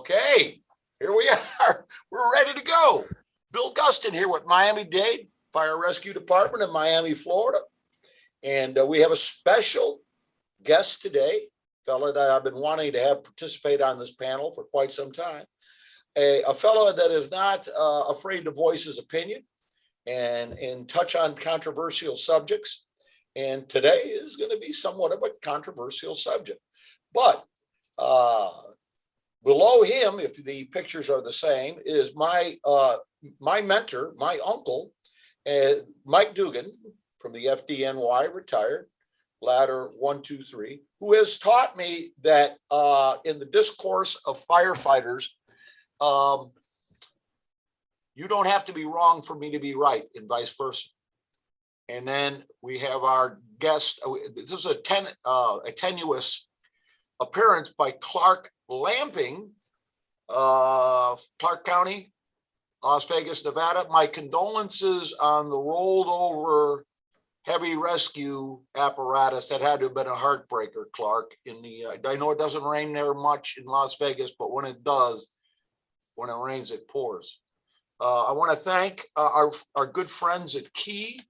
Okay, here we are. We're ready to go. Bill Gustin here with Miami-Dade Fire Rescue Department in Miami, Florida. And we have a special guest today, fella that I've been wanting to have participate on this panel for quite some time. A fellow that is not afraid to voice his opinion and touch on controversial subjects. And today is going to be somewhat of a controversial subject. But below him, if the pictures are the same, is my mentor, my uncle, Mike Dugan from the FDNY, retired, ladder 1, 2, 3, who has taught me that in the discourse of firefighters, you don't have to be wrong for me to be right, and vice versa. And then we have our guest. This is a tenuous appearance by Clark Lamping, Clark County, Las Vegas, Nevada. My condolences on the rolled over heavy rescue apparatus. That had to have been a heartbreaker, Clark. I know it doesn't rain there much in Las Vegas, but when it does, when it rains, it pours. I want to thank our good friends at Key.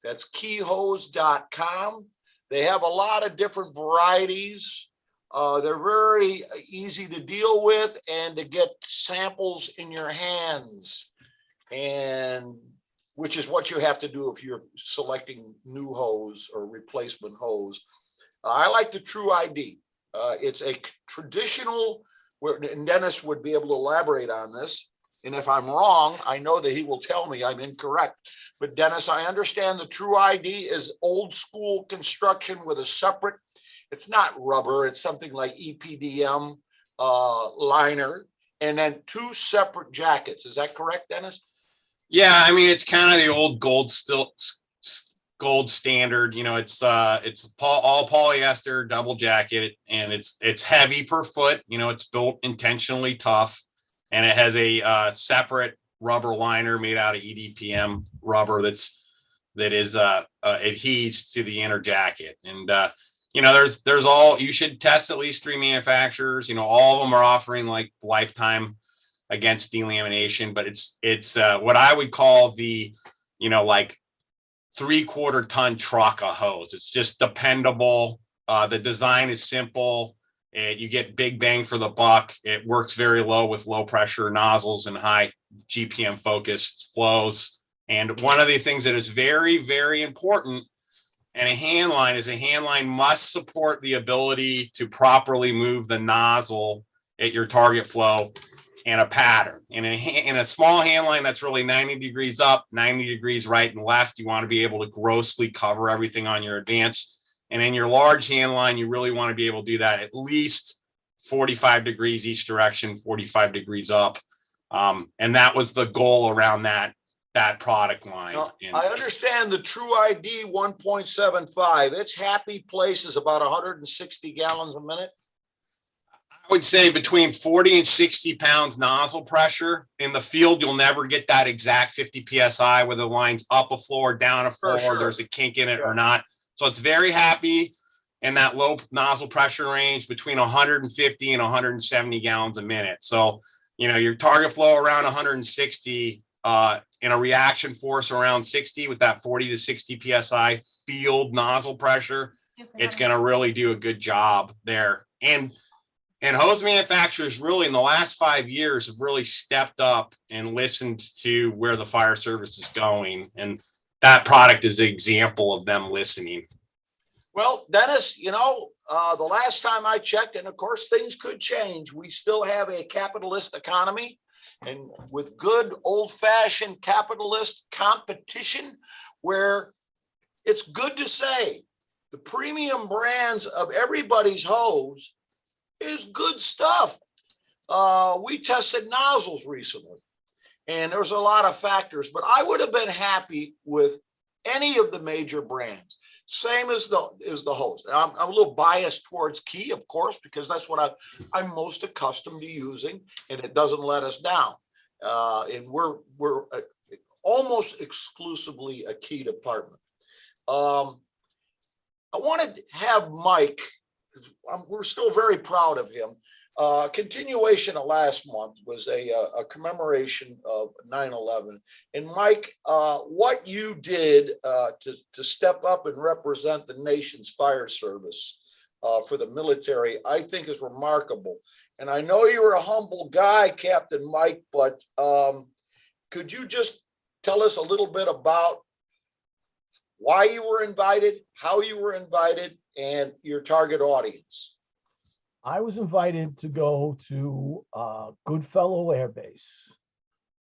That's keyhose.com. They have a lot of different varieties. They're very easy to deal with and to get samples in your hands, and which is what you have to do if you're selecting new hose or replacement hose. I like the True ID. It's a traditional, and Dennis would be able to elaborate on this. And if I'm wrong, I know that he will tell me I'm incorrect. But Dennis, I understand the True ID is old school construction with a separate, it's not rubber, it's something like EPDM liner, and then 2 separate jackets. Is that correct, Dennis? Yeah, I mean, it's kind of the old gold standard. You know, it's all polyester double jacket, and it's heavy per foot. You know, it's built intentionally tough, and it has a separate rubber liner made out of EDPM rubber that is adheres to the inner jacket. And you know, there's all, you should test at least 3 manufacturers. You know, all of them are offering like lifetime against delamination, but it's what I would call the, you know, like 3/4 ton truck of hose. It's just dependable. The design is simple. You get big bang for the buck. It works very low with low pressure nozzles and high GPM focused flows. And one of the things that is very, very important in a hand line is a hand line must support the ability to properly move the nozzle at your target flow in a pattern. In a small hand line that's really 90 degrees up, 90 degrees right and left, you want to be able to grossly cover everything on your advance. And in your large hand line, you really want to be able to do that at least 45 degrees each direction, 45 degrees up. And that was the goal around that product line. Now, I understand the True ID 1.75. Its happy place is about 160 gallons a minute. I would say between 40 and 60 pounds nozzle pressure. In the field, you'll never get that exact 50 PSI where the line's up a floor, down a floor, Sure. There's a kink in it or not. So it's very happy in that low nozzle pressure range between 150 and 170 gallons a minute. So, you know, your target flow around 160, in a reaction force around 60 with that 40 to 60 PSI field nozzle pressure, it's going to really do a good job there. And hose manufacturers really in the last 5 years have really stepped up and listened to where the fire service is going. And that product is an example of them listening. Well, Dennis, you know, the last time I checked, and of course things could change, we still have a capitalist economy, and with good old-fashioned capitalist competition, where it's good to say the premium brands of everybody's hose is good stuff. We tested nozzles recently, and there's a lot of factors, but I would have been happy with any of the major brands. Same as the hose. I'm a little biased towards Key, of course, because that's what I'm most accustomed to using, and it doesn't let us down. And we're almost exclusively a Key department. I wanted to have Mike. We're still very proud of him. Continuation of last month was a commemoration of 9/11. And Mike, what you did to step up and represent the nation's fire service for the military, I think is remarkable. And I know you're a humble guy, Captain Mike, but could you just tell us a little bit about why you were invited, how you were invited, and your target audience? I was invited to go to Goodfellow Air Base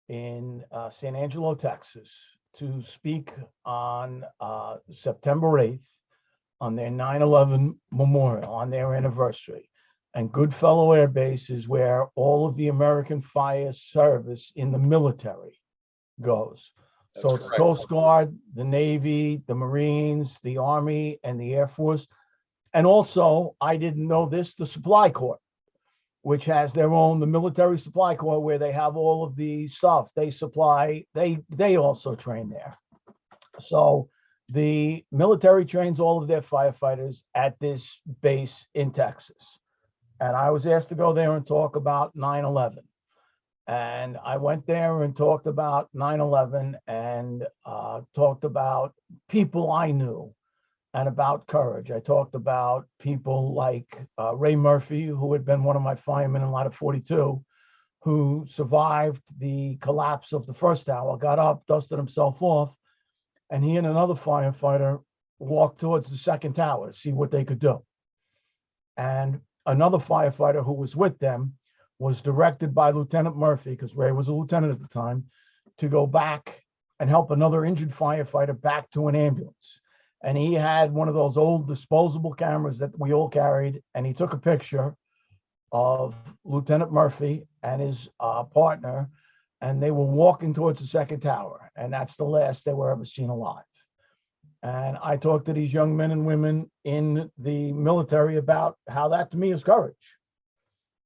in San Angelo, Texas, to speak on September 8th on their 9/11 memorial, on their anniversary. And Goodfellow Air Base is where all of the American fire service in the military goes. So it's Coast Guard, the Navy, the Marines, the Army, and the Air Force. And also, I didn't know this, the Supply Corps, which has their own, the Military Supply Corps, where they have all of the stuff they supply. They also train there. So the military trains all of their firefighters at this base in Texas. And I was asked to go there and talk about 9/11. And I went there and talked about 9/11 and talked about people I knew and about courage. I talked about people like Ray Murphy, who had been one of my firemen in Ladder 42, who survived the collapse of the first tower, got up, dusted himself off, and he and another firefighter walked towards the second tower to see what they could do. And another firefighter who was with them was directed by Lieutenant Murphy, because Ray was a lieutenant at the time, to go back and help another injured firefighter back to an ambulance. And he had one of those old disposable cameras that we all carried, and he took a picture of Lieutenant Murphy and his partner, and they were walking towards the second tower, and that's the last they were ever seen alive. And I talked to these young men and women in the military about how that to me is courage,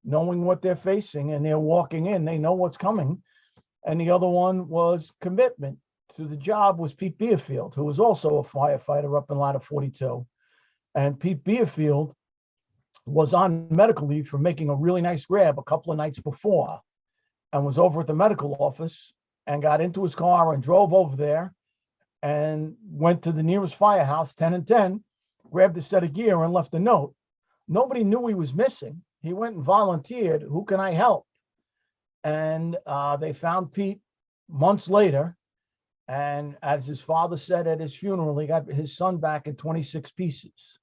knowing what they're facing, and they're walking in, they know what's coming. And the other one was commitment to the job was Pete Beerfield, who was also a firefighter up in Ladder 42. And Pete Beerfield was on medical leave for making a really nice grab a couple of nights before, and was over at the medical office and got into his car and drove over there and went to the nearest firehouse, 10 and 10, grabbed a set of gear and left a note. Nobody knew he was missing. He went and volunteered, who can I help? And they found Pete months later. And as his father said at his funeral, he got his son back in 26 pieces.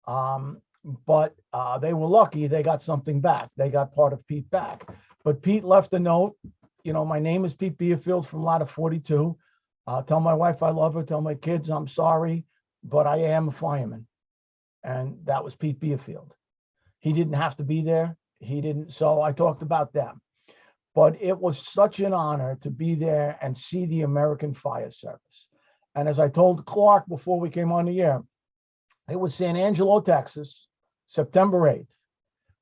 But they were lucky they got something back. They got part of Pete back. But Pete left a note, you know, my name is Pete Beerfield from Ladder 42. Tell my wife I love her, tell my kids I'm sorry, but I am a fireman. And that was Pete Beerfield. He didn't have to be there. He didn't. So I talked about them. But it was such an honor to be there and see the American Fire Service. And as I told Clark before we came on the air, it was San Angelo, Texas, September 8th. It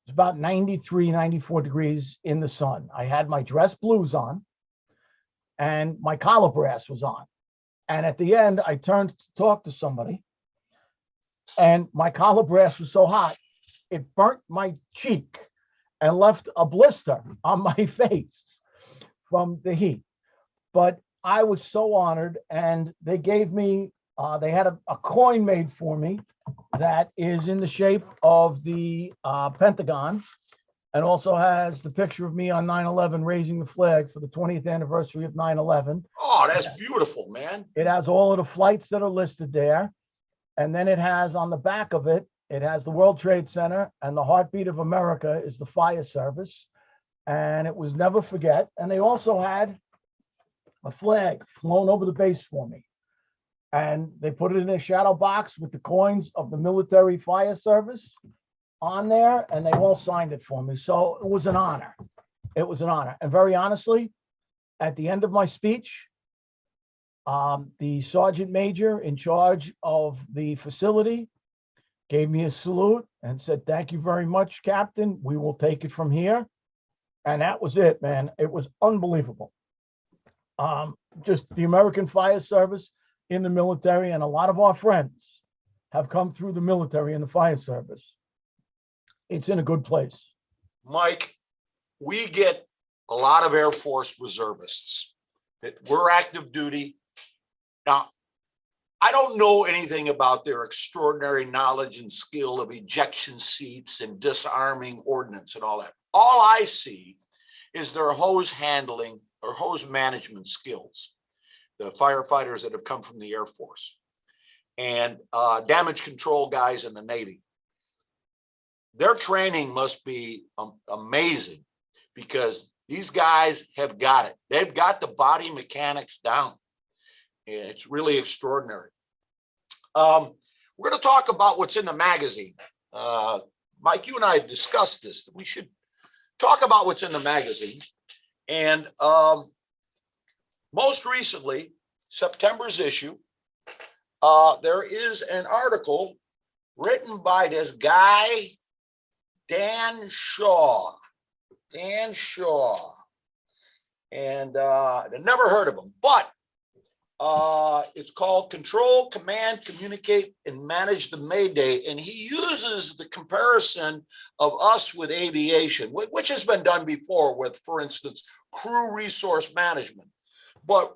was about 93, 94 degrees in the sun. I had my dress blues on and my collar brass was on. And at the end, I turned to talk to somebody and my collar brass was so hot, it burnt my cheek and left a blister on my face from the heat. But I was so honored, and they gave me, they had a coin made for me that is in the shape of the Pentagon, and also has the picture of me on 9/11 raising the flag for the 20th anniversary of 9/11. Oh, that's beautiful, man. It has all of the flights that are listed there. And then it has on the back of it, it has the World Trade Center, and the heartbeat of America is the fire service. And it was never forget. And they also had a flag flown over the base for me. And they put it in a shadow box with the coins of the military fire service on there, and they all signed it for me. So it was an honor. It was an honor. And very honestly, at the end of my speech, the sergeant major in charge of the facility gave me a salute and said, "Thank you very much, Captain. We will take it from here." And that was it, man. It was unbelievable. Just the American Fire Service in the military, and a lot of our friends have come through the military and the fire service. It's in a good place. Mike, we get a lot of Air Force reservists that were active duty. Now, I don't know anything about their extraordinary knowledge and skill of ejection seats and disarming ordnance and all that. All I see is their hose handling or hose management skills, the firefighters that have come from the Air Force and damage control guys in the Navy. Their training must be amazing because these guys have got it. They've got the body mechanics down. And it's really extraordinary. We're going to talk about what's in the magazine. Mike, you and I discussed this, that we should talk about what's in the magazine. And most recently, September's issue, there is an article written by this guy, Dan Shaw. Dan Shaw. And I never heard of him, but it's called Control, Command, Communicate, and Manage the Mayday. And he uses the comparison of us with aviation, which has been done before with, for instance, crew resource management. But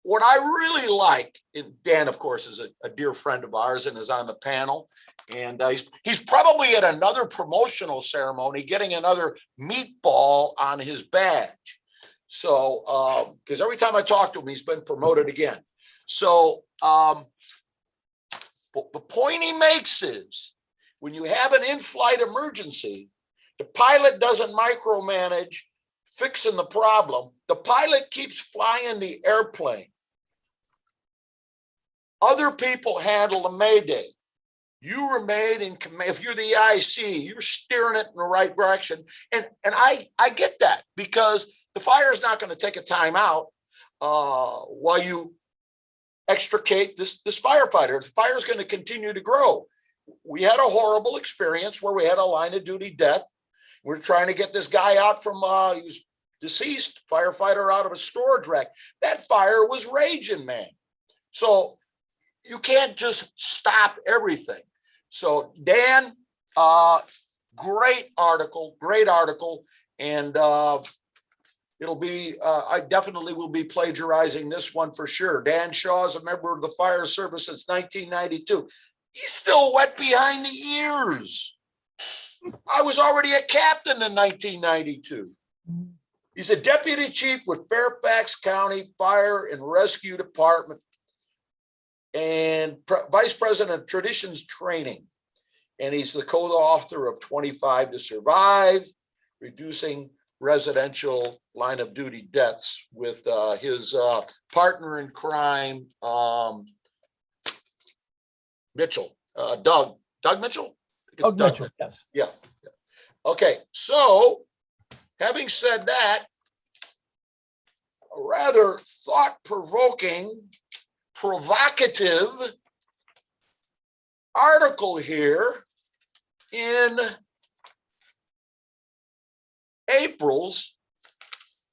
what I really like, and Dan, of course, is a dear friend of ours and is on the panel. And he's probably at another promotional ceremony getting another meatball on his badge. So, because every time I talk to him, he's been promoted again. So, but the point he makes is when you have an in-flight emergency, the pilot doesn't micromanage fixing the problem. The pilot keeps flying the airplane. Other people handle the mayday. You remain in command. If you're the IC, you're steering it in the right direction. And I get that because the fire is not going to take a time out while you extricate this firefighter. The fire is going to continue to grow. We had a horrible experience where we had a line of duty death. We're trying to get this guy out from, he was deceased, firefighter out of a storage rack. That fire was raging, man. So you can't just stop everything. So Dan, great article. And it'll be, I definitely will be plagiarizing this one for sure. Dan Shaw is a member of the fire service since 1992. He's still wet behind the ears. I was already a captain in 1992. He's a deputy chief with Fairfax County Fire and Rescue Department and vice president of traditions training. And he's the co-author of 25 to Survive, reducing residential line of duty deaths with his partner in crime, Mitchell, Doug Mitchell? Doug Mitchell, yes. Yeah. Okay, so having said that, a rather thought-provoking, provocative article here in April's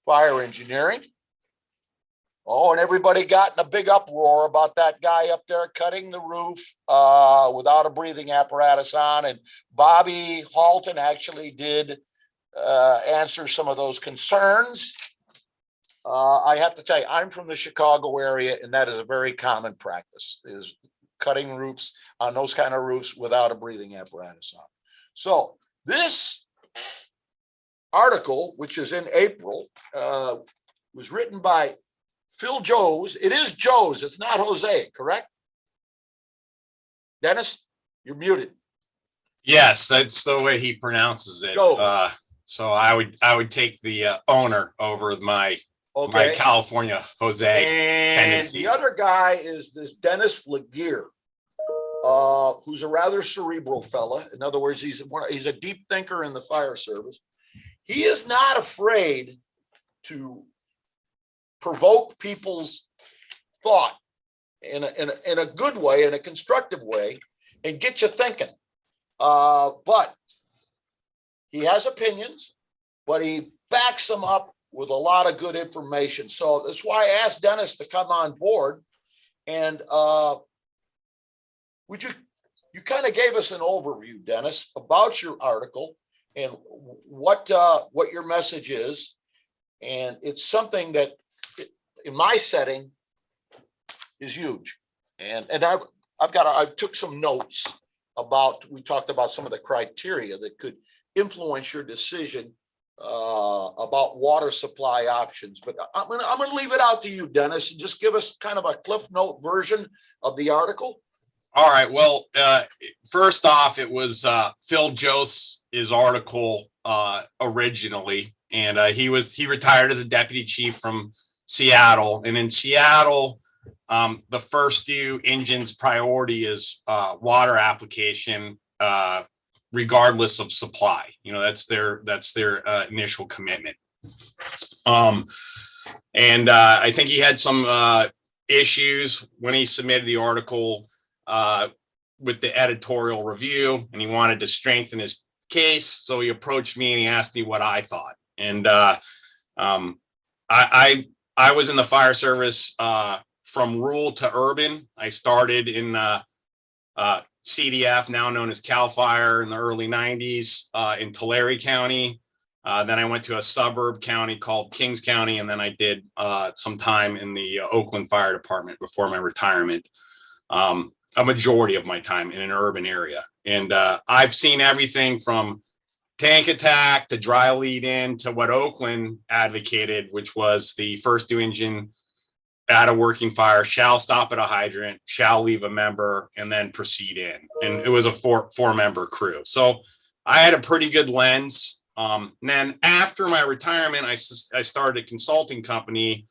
Fire Engineering. Oh, and everybody got in a big uproar about that guy up there cutting the roof without a breathing apparatus on. And Bobby Halton actually did answer some of those concerns. I have to tell you, I'm from the Chicago area, and that is a very common practice, is cutting roofs on those kind of roofs without a breathing apparatus on. So this article, which is in April, was written by Phil Joes. It is Joes. It's not Jose, correct? Dennis, you're muted. Yes, that's the way he pronounces it. So I would take the owner over my California Jose And tendency. the other guy is this Dennis LeGear, who's a rather cerebral fella. In other words, he's a deep thinker in the fire service. He is not afraid to provoke people's thought in a good way, in a constructive way, and get you thinking. But he has opinions, but he backs them up with a lot of good information. So that's why I asked Dennis to come on board. And would you you kind of gave us an overview, Dennis, about your article and what your message is. And it's something that in my setting is huge. And I took some notes about, we talked about some of the criteria that could influence your decision about water supply options, but I'm gonna leave it out to you, Dennis, and just give us kind of a Cliff Note version of the article. All right. Well, first off, it was Phil Jose's article originally, and he retired as a deputy chief from Seattle. And in Seattle, the first due engine's priority is water application, regardless of supply. You know, that's their initial commitment. And I think he had some issues when he submitted the article with the editorial review, and he wanted to strengthen his case. So he approached me and he asked me what I thought. And I was in the fire service from rural to urban. I started in CDF, now known as CAL FIRE, in the early 90s in Tulare County. Then I went to a suburb county called Kings County, and then I did some time in the Oakland Fire Department before my retirement. A majority of my time in an urban area. And I've seen everything from tank attack to dry lead in to what Oakland advocated, which was the first due engine at a working fire shall stop at a hydrant, shall leave a member, and then proceed in. And it was a four-member crew. So I had a pretty good lens. And then after my retirement, I started a consulting company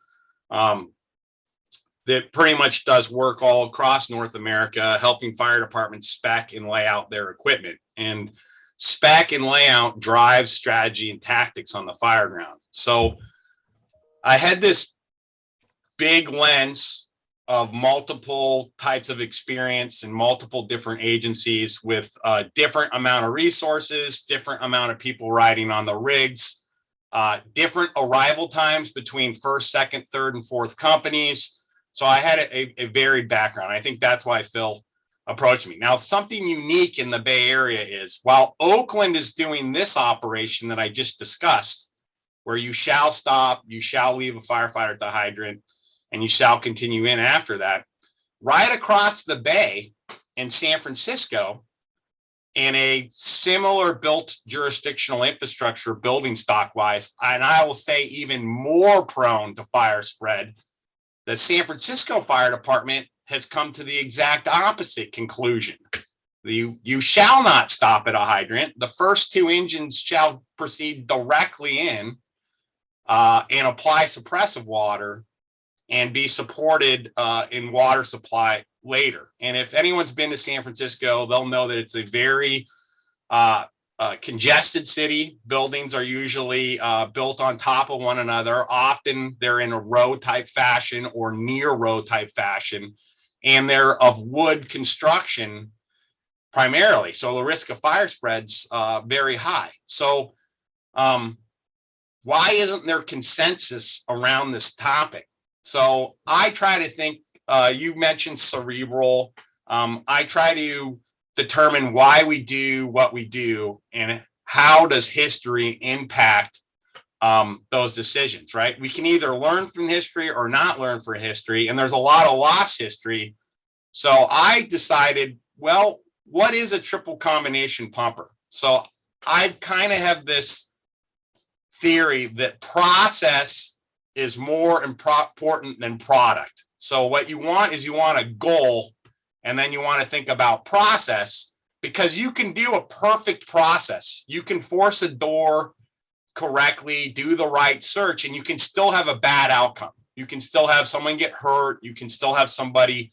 that pretty much does work all across North America, helping fire departments spec and lay out their equipment. And spec and layout drives strategy and tactics on the fire ground. So I had this big lens of multiple types of experience and multiple different agencies with a different amount of resources, different amount of people riding on the rigs, different arrival times between first, second, third, and fourth companies. So I had a varied background. I think that's why Phil approached me. Now, something unique in the Bay Area is while Oakland is doing this operation that I just discussed, where you shall stop, you shall leave a firefighter at the hydrant, and you shall continue in after that, right across the bay in San Francisco, in a similar built jurisdictional infrastructure building stock wise, and I will say even more prone to fire spread, the San Francisco Fire Department has come to the exact opposite conclusion. You shall not stop at a hydrant. The first two engines shall proceed directly in and apply suppressive water and be supported in water supply later. And if anyone's been to San Francisco, they'll know that it's a very congested city. Buildings are usually built on top of one another. Often they're in a row type fashion or near row type fashion, and they're of wood construction primarily. So the risk of fire spread's very high. So why isn't there consensus around this topic? So I try to think, you mentioned cerebral. I try to determine why we do what we do and how does history impact those decisions, right? We can either learn from history or not learn from history, and there's a lot of lost history. So I decided, well, what is a triple combination pumper? So I kind of have this theory that process is more important than product. So what you want is you want a goal, and then you want to think about process, because you can do a perfect process. You can force a door correctly, do the right search, and you can still have a bad outcome. You can still have someone get hurt. You can still have somebody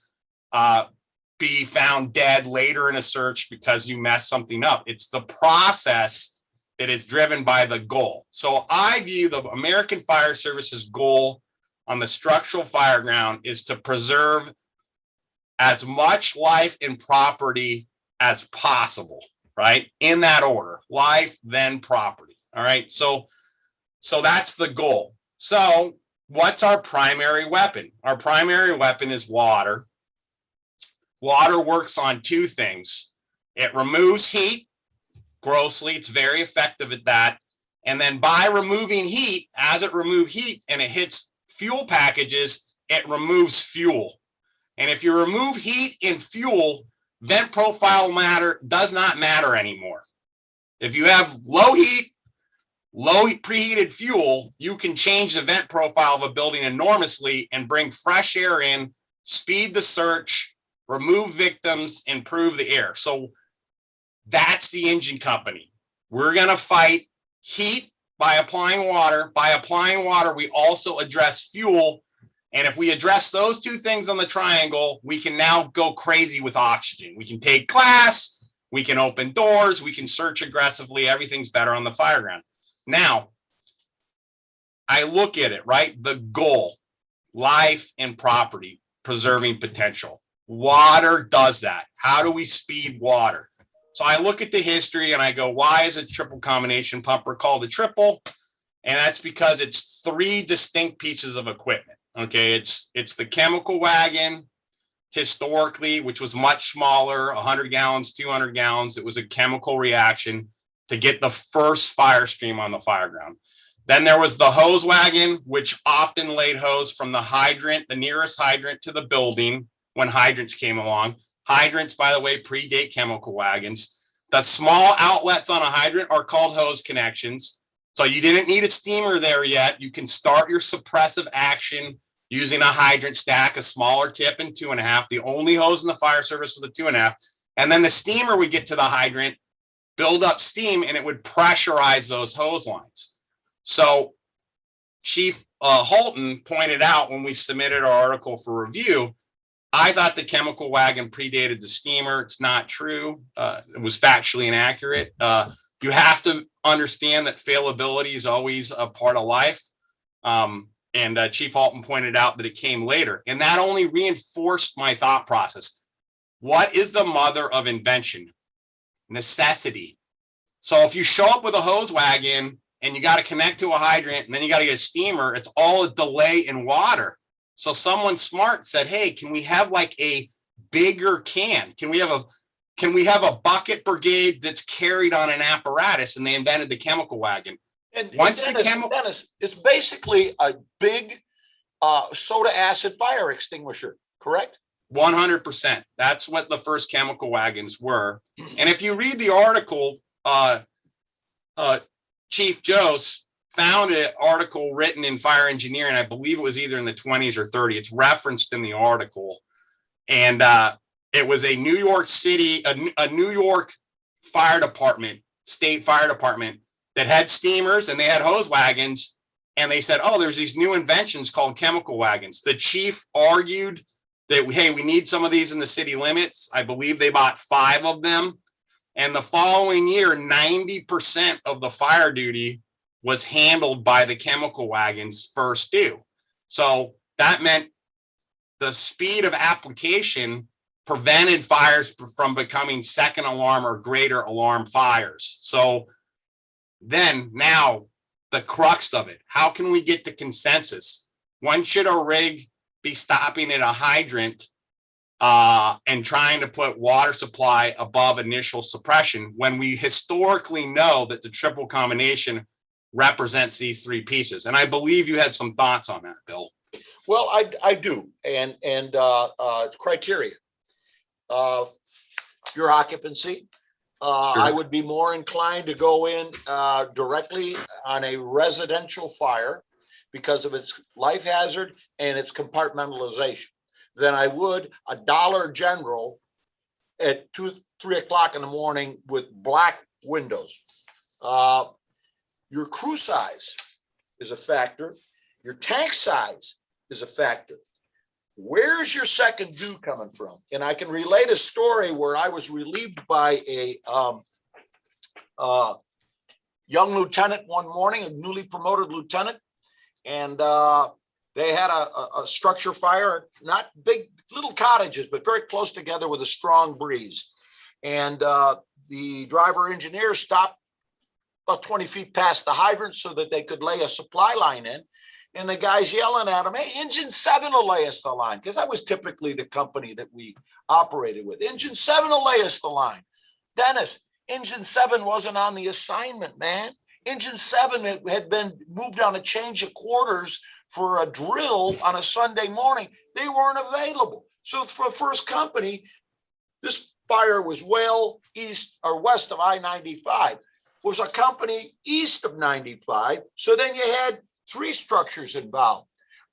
be found dead later in a search because you messed something up. It's the process that is driven by the goal. So I view the American Fire Service's goal on the structural fire ground is to preserve as much life and property as possible, right? In that order, life, then property. All right. So that's the goal. So what's our primary weapon? Our primary weapon is water. Water works on two things. It removes heat grossly. It's very effective at that. And then by removing heat, as it removes heat and it hits fuel packages, it removes fuel. And if you remove heat and fuel, vent profile does not matter anymore. If you have low heat, low preheated fuel, you can change the vent profile of a building enormously and bring fresh air in, speed the search, remove victims, improve the air. So that's the engine company. We're going to fight heat by applying water. By applying water, we also address fuel. And if we address those two things on the triangle, we can now go crazy with oxygen. We can take glass, we can open doors, we can search aggressively. Everything's better on the fire ground. Now, I look at it, right? The goal, life and property, preserving potential. Water does that. How do we speed water? So I look at the history and I go, why is a triple combination pumper called a triple? And that's because it's three distinct pieces of equipment. Okay, it's the chemical wagon historically, which was much smaller, 100 gallons, 200 gallons. It was a chemical reaction to get the first fire stream on the fire ground. Then there was the hose wagon, which often laid hose from the hydrant, the nearest hydrant to the building when hydrants came along. Hydrants, by the way, predate chemical wagons. The small outlets on a hydrant are called hose connections. So you didn't need a steamer there yet. You can start your suppressive action using a hydrant stack, a smaller tip and 2.5. The only hose in the fire service was a 2.5. And then the steamer would get to the hydrant, build up steam, and it would pressurize those hose lines. So Chief Holton pointed out when we submitted our article for review, I thought the chemical wagon predated the steamer. It's not true. It was factually inaccurate. You have to understand that failability is always a part of life. And Chief Holton pointed out that it came later. And that only reinforced my thought process. What is the mother of invention? Necessity. So if you show up with a hose wagon and you got to connect to a hydrant and then you got to get a steamer, it's all a delay in water. So someone smart said, hey, can we have like a bigger can? Can we have a bucket brigade that's carried on an apparatus? And they invented the chemical wagon. And Once Dennis, it's basically a big soda acid fire extinguisher, correct? 100%. That's what the first chemical wagons were. And if you read the article, Chief Jose found an article written in Fire Engineering. I believe it was either in the 20s or 30s. It's referenced in the article. And it was a New York City, a New York fire department, state fire department that had steamers and they had hose wagons. And they said, oh, there's these new inventions called chemical wagons. The chief argued that, hey, we need some of these in the city limits. I believe they bought 5 of them. And the following year, 90% of the fire duty was handled by the chemical wagons first due. So that meant the speed of application prevented fires from becoming second alarm or greater alarm fires. So then now the crux of it, how can we get to consensus? When should a rig be stopping at a hydrant and trying to put water supply above initial suppression when we historically know that the triple combination represents these 3 pieces? And I believe you had some thoughts on that, Bill. Well, I do. And criteria. Your occupancy. Sure. I would be more inclined to go in directly on a residential fire because of its life hazard and its compartmentalization than I would a Dollar General at 2, 3 o'clock in the morning with black windows. Your crew size is a factor. Your tank size is a factor. Where's your second due coming from? And I can relate a story where I was relieved by a young lieutenant one morning, a newly promoted lieutenant, and they had a structure fire, not big, little cottages, but very close together with a strong breeze. And the driver engineer stopped about 20 feet past the hydrant so that they could lay a supply line in. And the guy's yelling at him, hey, engine 7 will lay us the line. Because that was typically the company that we operated with. Engine 7 will lay us the line. Dennis, engine 7 wasn't on the assignment, man. Engine 7 had been moved on a change of quarters for a drill on a Sunday morning. They weren't available. So for first company, this fire was well east or west of I-95, was a company east of 95. So then you had 3 structures involved.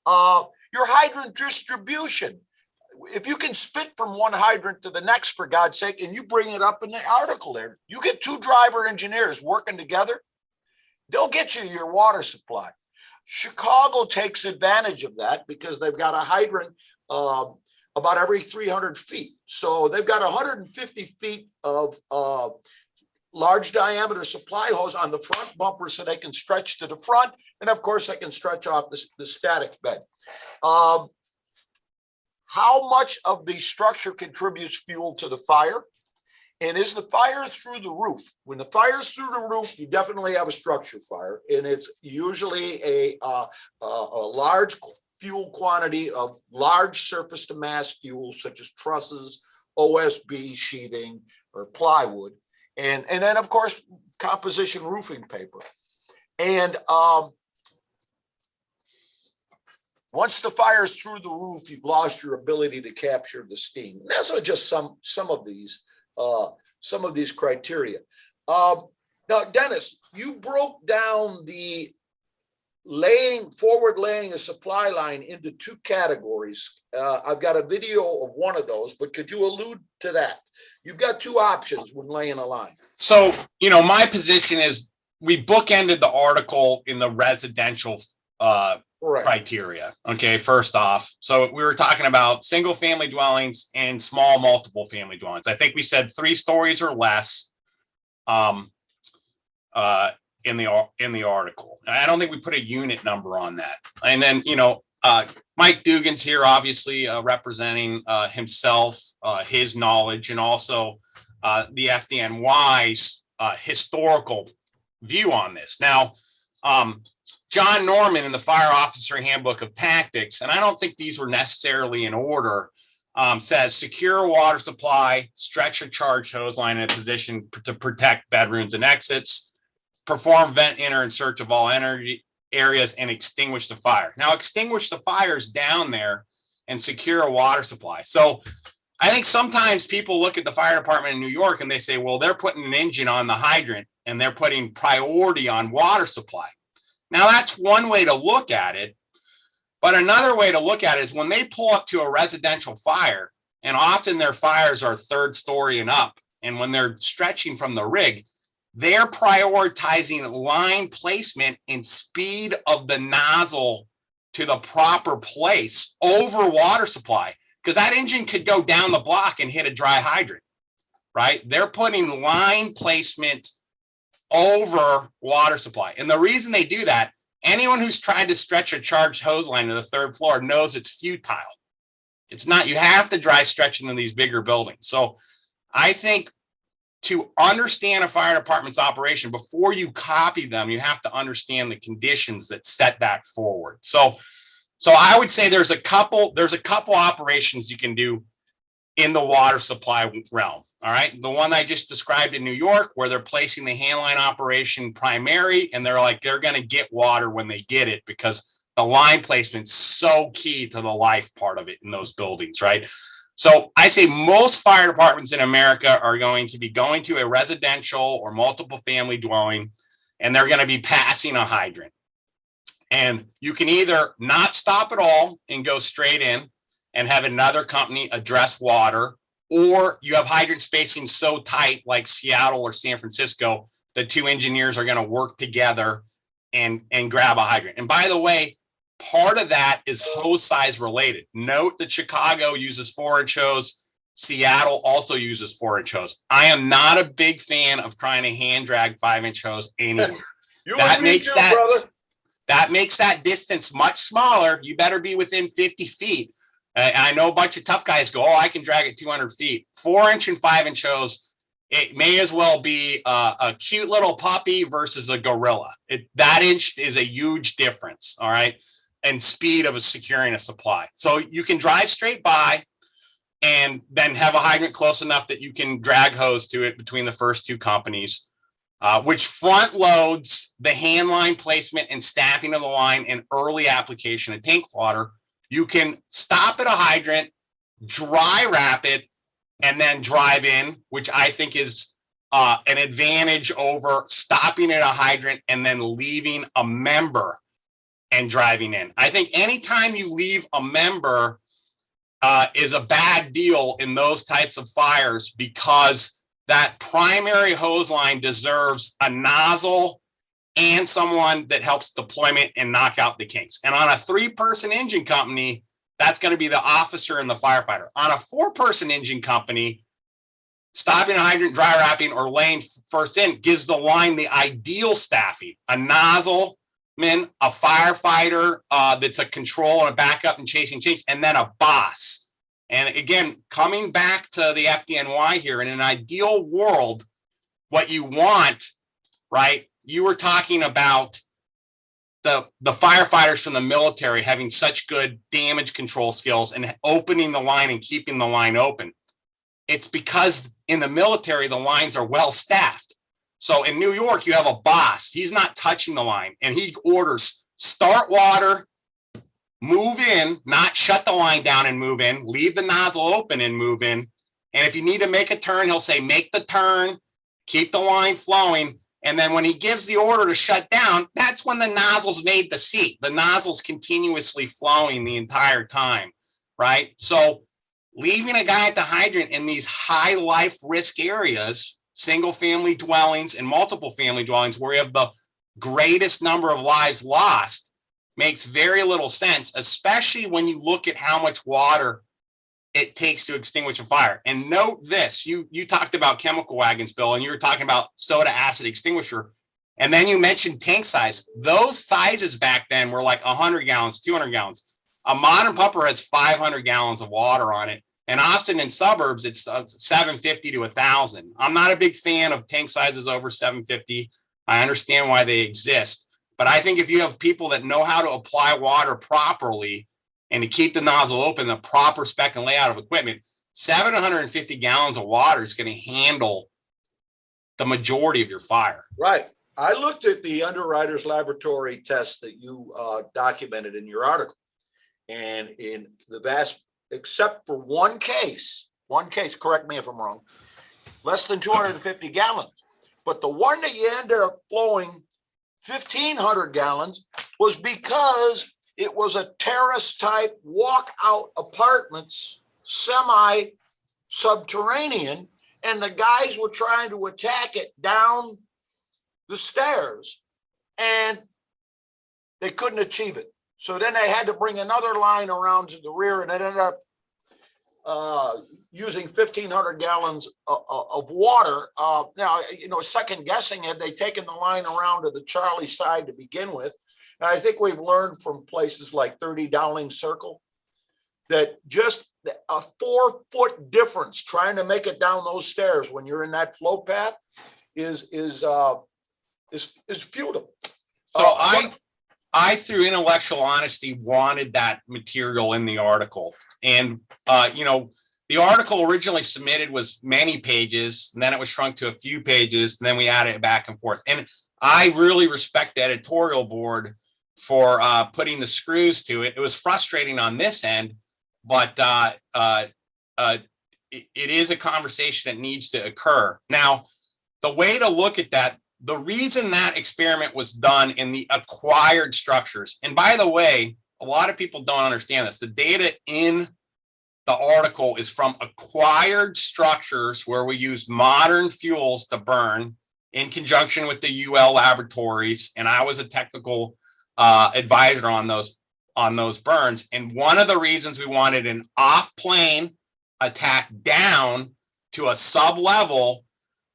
Your hydrant distribution. If you can spit from one hydrant to the next, for God's sake, and you bring it up in the article there, you get 2 driver engineers working together, they'll get you your water supply. Chicago takes advantage of that because they've got a hydrant about every 300 feet. So they've got 150 feet of large diameter supply hose on the front bumper so they can stretch to the front. And of course, they can stretch off the static bed. How much of the structure contributes fuel to the fire? And is the fire through the roof? When the fire's through the roof, you definitely have a structure fire. And it's usually a large fuel quantity of large surface to mass fuels, such as trusses, OSB sheathing, or plywood. And then, of course, composition roofing paper. And once the fire is through the roof, you've lost your ability to capture the steam. And those are just some of these criteria. Now, Dennis, you broke down the forward laying a supply line into 2 categories. I've got a video of one of those, but could you allude to that? You've got 2 options when laying a line. So, my position is we bookended the article in the residential criteria. Okay, first off, so we were talking about single family dwellings and small multiple family dwellings. I think we said 3 stories or less in the article. I don't think we put a unit number on that. And then, Mike Dugan's here, obviously representing himself, his knowledge, and also the FDNY's historical view on this. Now, John Norman in the Fire Officer Handbook of Tactics, and I don't think these were necessarily in order, says secure water supply, stretch a charge hose line in a position to protect bedrooms and exits, perform vent enter in search of all energy areas, and extinguish the fire. Now, extinguish the fires down there and secure a water supply. So I think sometimes people look at the fire department in New York and they say, well, they're putting an engine on the hydrant and they're putting priority on water supply. Now, that's one way to look at it. But another way to look at it is when they pull up to a residential fire, and often their fires are 3rd story and up, and when they're stretching from the rig, they're prioritizing line placement and speed of the nozzle to the proper place over water supply, because that engine could go down the block and hit a dry hydrant, right? They're putting line placement over water supply. And the reason they do that, anyone who's tried to stretch a charged hose line to the 3rd floor knows it's futile. It's not, you have to dry stretch into these bigger buildings. So I think to understand a fire department's operation, before you copy them, you have to understand the conditions that set that forward. So I would say there's a couple operations you can do in the water supply realm. All right. The one I just described in New York, where they're placing the handline operation primary, and they're going to get water when they get it, because the line placement's so key to the life part of it in those buildings. Right. So I say most fire departments in America are going to be going to a residential or multiple family dwelling, and they're going to be passing a hydrant. And you can either not stop at all and go straight in and have another company address water, or you have hydrant spacing so tight like Seattle or San Francisco, the 2 engineers are going to work together and grab a hydrant. And by the way, part of that is hose size related. Note that Chicago uses 4-inch hose. Seattle also uses 4-inch hose. I am not a big fan of trying to hand drag 5-inch hose anywhere. That makes that distance much smaller. You better be within 50 feet. I know a bunch of tough guys go, oh, I can drag it 200 feet. 4-inch and 5-inch hose, it may as well be a cute little puppy versus a gorilla. That inch is a huge difference, all right, and speed of securing a supply. So you can drive straight by, and then have a hydrant close enough that you can drag hose to it between the first two companies, which front loads the hand line placement and staffing of the line and early application of tank water. You can stop at a hydrant, dry wrap it, and then drive in, which I think is an advantage over stopping at a hydrant and then leaving a member and driving in. I think anytime you leave a member is a bad deal in those types of fires, because that primary hose line deserves a nozzle and someone that helps deployment and knock out the kinks. And on a 3-person engine company, that's going to be the officer and the firefighter. On a 4-person engine company, stopping a hydrant, dry wrapping, or laying first in gives the line the ideal staffing: a nozzle, a firefighter that's a control and a backup and chasing chinks, and then a boss. And again, coming back to the FDNY here, in an ideal world, what you want, right? You were talking about the firefighters from the military having such good damage control skills and opening the line and keeping the line open. It's because in the military, the lines are well staffed. So in New York, you have a boss. He's not touching the line, and he orders start water, move in, not shut the line down and move in, leave the nozzle open and move in. And if you need to make a turn, he'll say, make the turn, keep the line flowing. And then when he gives the order to shut down, that's when the nozzle's made the seat. The nozzle's continuously flowing the entire time, right? So leaving a guy at the hydrant in these high life risk areas, single family dwellings and multiple family dwellings, where you have the greatest number of lives lost, makes very little sense, especially when you look at how much water it takes to extinguish a fire. And note this, you talked about chemical wagons, Bill, and you were talking about soda acid extinguisher. And then you mentioned tank size. Those sizes back then were like 100 gallons, 200 gallons. A modern pumper has 500 gallons of water on it. And often in suburbs, it's 750 to 1,000. I'm not a big fan of tank sizes over 750. I understand why they exist. But I think if you have people that know how to apply water properly and to keep the nozzle open, the proper spec and layout of equipment, 750 gallons of water is going to handle the majority of your fire. Right. I looked at the underwriter's laboratory test that you documented in your article. And in the vast, except for one case, correct me if I'm wrong, less than 250 gallons. But the one that you ended up flowing 1,500 gallons was because it was a terrace type walkout apartments, semi-subterranean, and the guys were trying to attack it down the stairs, and they couldn't achieve it. So then they had to bring another line around to the rear, and it ended up using 1,500 gallons of water. Now, second guessing, had they taken the line around to the Charlie side to begin with? And I think we've learned from places like 30 Dowling Circle that just a 4-foot difference trying to make it down those stairs when you're in that flow path is futile. So I, through intellectual honesty, wanted that material in the article. And, the article originally submitted was many pages, and then it was shrunk to a few pages, and then we added it back and forth. And I really respect the editorial board for putting the screws to it. It was frustrating on this end, but it is a conversation that needs to occur. Now, the way to look at that, the reason that experiment was done in the acquired structures, and by the way, a lot of people don't understand this. The data in the article is from acquired structures where we use modern fuels to burn in conjunction with the UL laboratories. And I was a technical advisor on those burns. And one of the reasons we wanted an off-plane attack down to a sub-level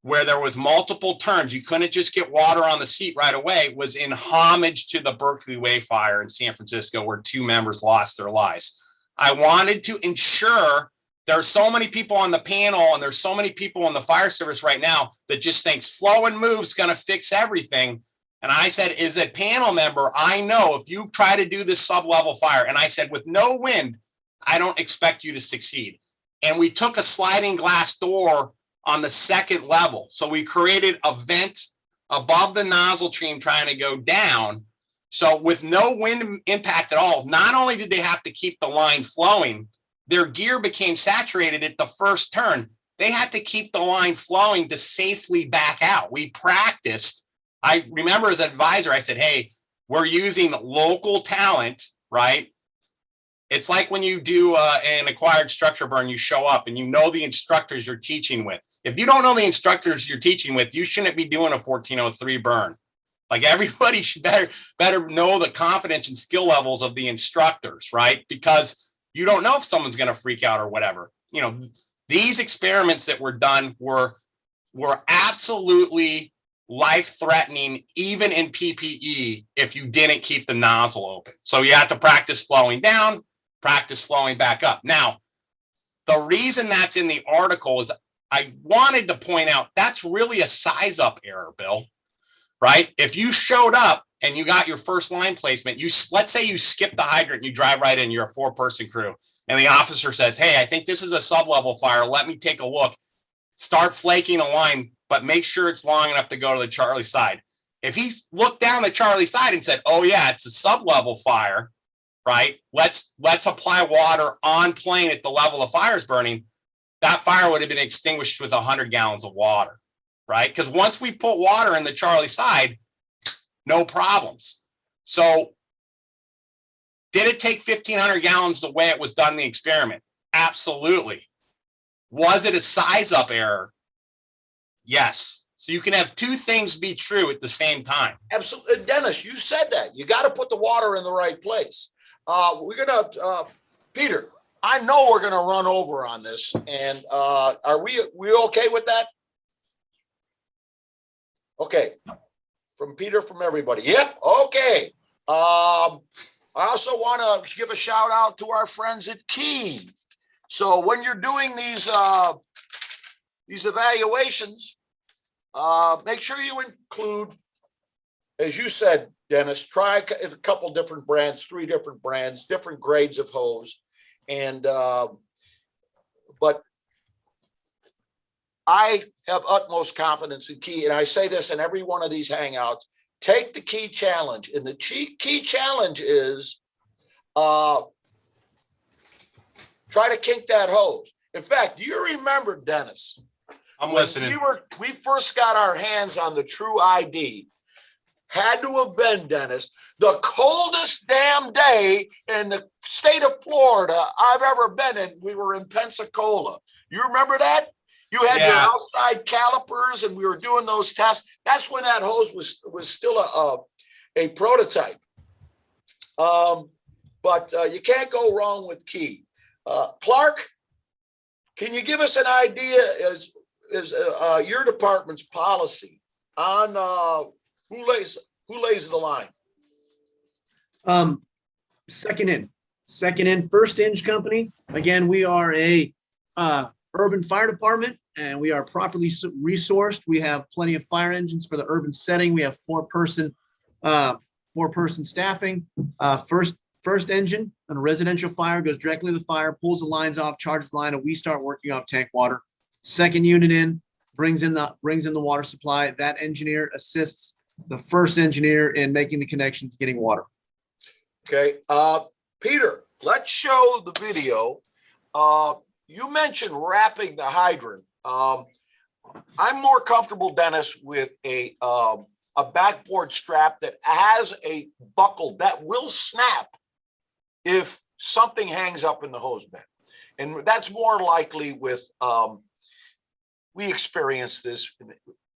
where there was multiple turns, you couldn't just get water on the seat right away, was in homage to the Berkeley Way fire in San Francisco, where 2 members lost their lives. I wanted to ensure, there are so many people on the panel and there's so many people in the fire service right now that just thinks flow and move is going to fix everything. And I said, as a panel member, I know if you try to do this sub-level fire, and I said, with no wind, I don't expect you to succeed. and we took a sliding glass door on the second level. So we created a vent above the nozzle stream trying to go down. So with no wind impact at all, not only did they have to keep the line flowing, their gear became saturated at the first turn. They had to keep the line flowing to safely back out. We practiced. I remember as an advisor, I said, hey, we're using local talent, right? It's like when you do an acquired structure burn, you show up and you know the instructors you're teaching with. If you don't know the instructors you're teaching with, you shouldn't be doing a 1403 burn. Like everybody should better know the confidence and skill levels of the instructors, right? Because you don't know if someone's going to freak out or whatever. You know, these experiments that were done were absolutely life-threatening, even in PPE, if you didn't keep the nozzle open. So you have to practice flowing down, practice flowing back up. Now, the reason that's in the article is I wanted to point out that's really a size up error, Bill, right? If you showed up and you got your first line placement, let's say you skip the hydrant, you drive right in, you're a 4-person crew, and the officer says, hey, I think this is a sub-level fire. Let me take a look. Start flaking a line, but make sure it's long enough to go to the Charlie side. If he looked down the Charlie side and said, oh yeah, it's a sub-level fire, right? Let's apply water on plane at the level the fire's burning. That fire would have been extinguished with 100 gallons of water, right? Because once we put water in the Charlie side, no problems. So did it take 1,500 gallons the way it was done in the experiment? Absolutely. Was it a size up error? Yes. So you can have two things be true at the same time. Absolutely. Dennis, you said that. You got to put the water in the right place. We're going to, Peter, I know we're going to run over on this. And are we okay with that? Okay. From Peter, from everybody. Yep. Okay. I also want to give a shout out to our friends at Key. So when you're doing these evaluations, make sure you include, as you said, Dennis, try a couple different brands, 3 different brands, different grades of hose. And, but I have utmost confidence in Key. And I say this in every one of these hangouts, take the Key challenge. And the key challenge is, try to kink that hose. In fact, do you remember, Dennis? I'm listening. We first got our hands on the True ID. Had to have been, Dennis, the coldest damn day in the state of Florida I've ever been in. We were in Pensacola. You remember that? You had your outside calipers and we were doing those tests. That's when that hose was still a prototype. But you can't go wrong with Key. Clark, can you give us an idea as your department's policy on who lays the line? Second in, first inch company. Again, we are a urban fire department and we are properly resourced. We have plenty of fire engines for the urban setting. We have 4-person staffing. First engine on a residential fire goes directly to the fire, pulls the lines off, charges the line, and we start working off tank water. Second unit in, brings in the water supply. That engineer assists the first engineer in making the connections, getting water. Okay, Peter, let's show the video. You mentioned wrapping the hydrant. I'm more comfortable, Dennis, with a backboard strap that has a buckle that will snap if something hangs up in the hose bed. And that's more likely with, we experience this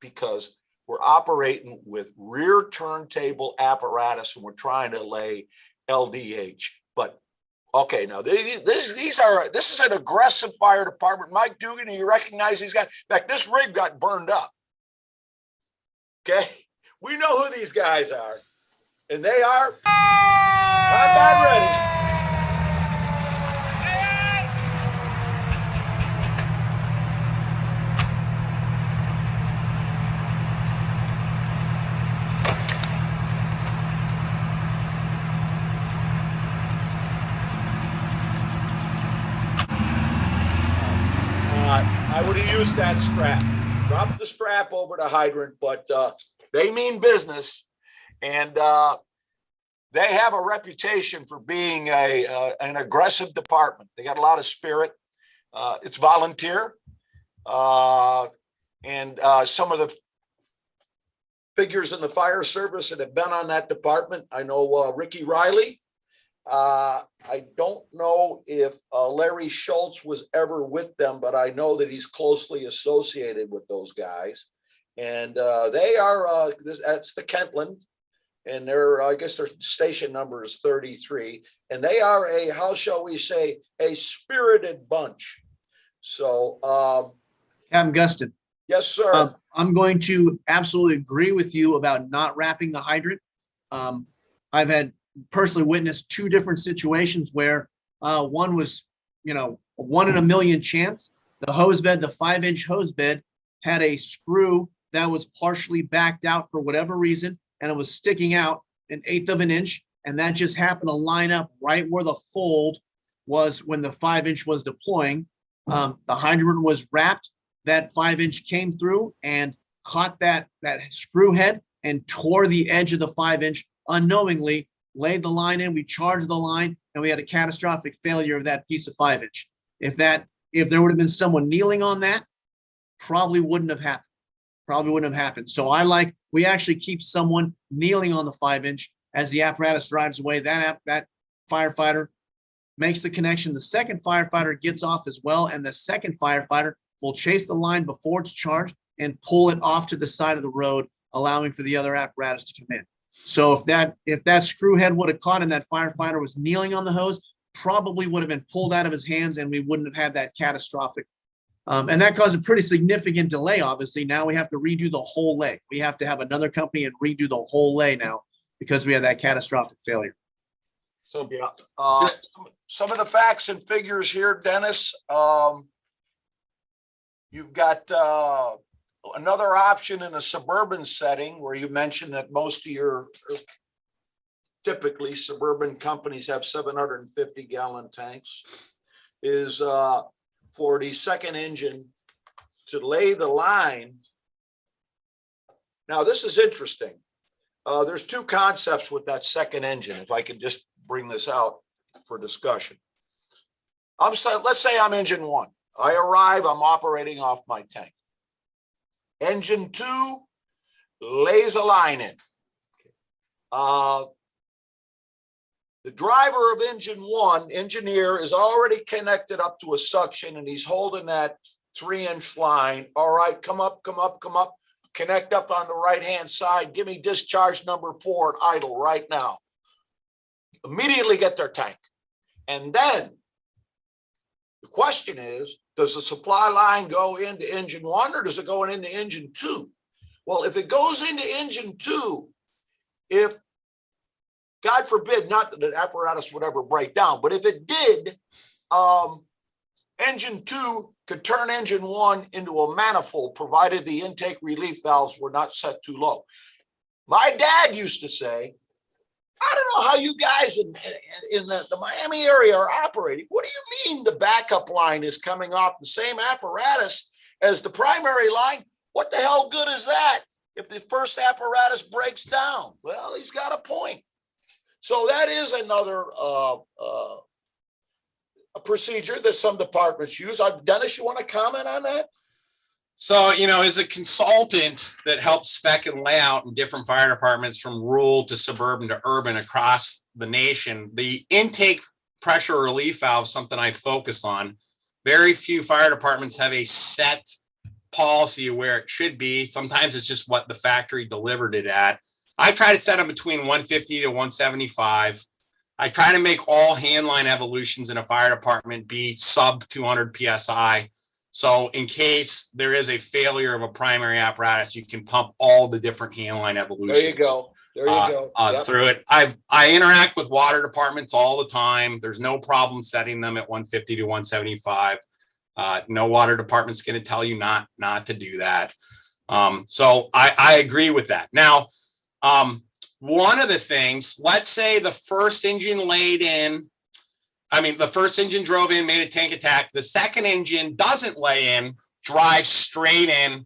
because we're operating with rear turntable apparatus and we're trying to lay LDH. But okay, now this is an aggressive fire department. Mike Dugan, you recognize these guys? In fact, this rig got burned up. Okay, we know who these guys are, and they are. I'm not ready. I would have used that strap. Drop the strap over the hydrant, but they mean business, and they have a reputation for being an aggressive department. They got a lot of spirit. It's volunteer, and some of the figures in the fire service that have been on that department. I know Ricky Riley. I don't know if Larry Schultz was ever with them, but I know that he's closely associated with those guys. And they are, that's the Kentland, and I guess their station number is 33. And they are how shall we say, a spirited bunch. So, Captain Gustin. Yes, sir. I'm going to absolutely agree with you about not wrapping the hydrant. I've had personally witnessed two different situations where one was, a 1 in a million chance. The hose bed, the 5-inch hose bed, had a screw that was partially backed out for whatever reason, and it was sticking out 1/8 of an inch, and that just happened to line up right where the fold was when the 5-inch was deploying. The hydrant was wrapped. That 5-inch came through and caught that screw head and tore the edge of the 5-inch unknowingly, laid the line in, we charged the line, and we had a catastrophic failure of that piece of 5-inch. If there would have been someone kneeling on that, probably wouldn't have happened. So we actually keep someone kneeling on the 5-inch as the apparatus drives away. That firefighter makes the connection. The second firefighter gets off as well, and the second firefighter will chase the line before it's charged and pull it off to the side of the road, allowing for the other apparatus to come in. So if that screw head would have caught and that firefighter was kneeling on the hose, probably would have been pulled out of his hands, and we wouldn't have had that catastrophic. And that caused a pretty significant delay. Obviously, now we have to redo the whole lay. We have to have another company and redo the whole lay now because we had that catastrophic failure. So yeah, some of the facts and figures here, Dennis. You've got another option in a suburban setting where you mentioned that most of your typically suburban companies have 750-gallon tanks, is for the second engine to lay the line. Now, this is interesting. There's two concepts with that second engine, if I could just bring this out for discussion. Let's say I'm engine 1. I arrive, I'm operating off my tank. Engine 2 lays a line in. The driver of engine 1, engineer, is already connected up to a suction, and he's holding that 3-inch line. All right, come up, connect up on the right-hand side. Give me discharge number 4 at idle right now. Immediately get their tank. And then the question is, does the supply line go into engine 1 or does it go into engine 2? Well, if it goes into engine 2, if God forbid, not that the apparatus would ever break down, but if it did, engine 2 could turn engine 1 into a manifold, provided the intake relief valves were not set too low. My dad used to say, I don't know how you guys in the Miami area are operating. What do you mean the backup line is coming off the same apparatus as the primary line? What the hell good is that if the first apparatus breaks down? Well, he's got a point. So that is another a procedure that some departments use. Dennis, you want to comment on that? So, as a consultant that helps spec and layout in different fire departments from rural to suburban to urban across the nation, the intake pressure relief valve is something I focus on. Very few fire departments have a set policy where it should be. Sometimes it's just what the factory delivered it at. I try to set them between 150 to 175. I try to make all handline evolutions in a fire department be sub 200 PSI. So in case there is a failure of a primary apparatus, you can pump all the different handline evolutions. There you go. Yep. Through it. I interact with water departments all the time. There's no problem setting them at 150 to 175. No water department's going to tell you not to do that. So I agree with that. Now, one of the things, let's say the first engine the first engine drove in, made a tank attack. The second engine doesn't lay in drives straight in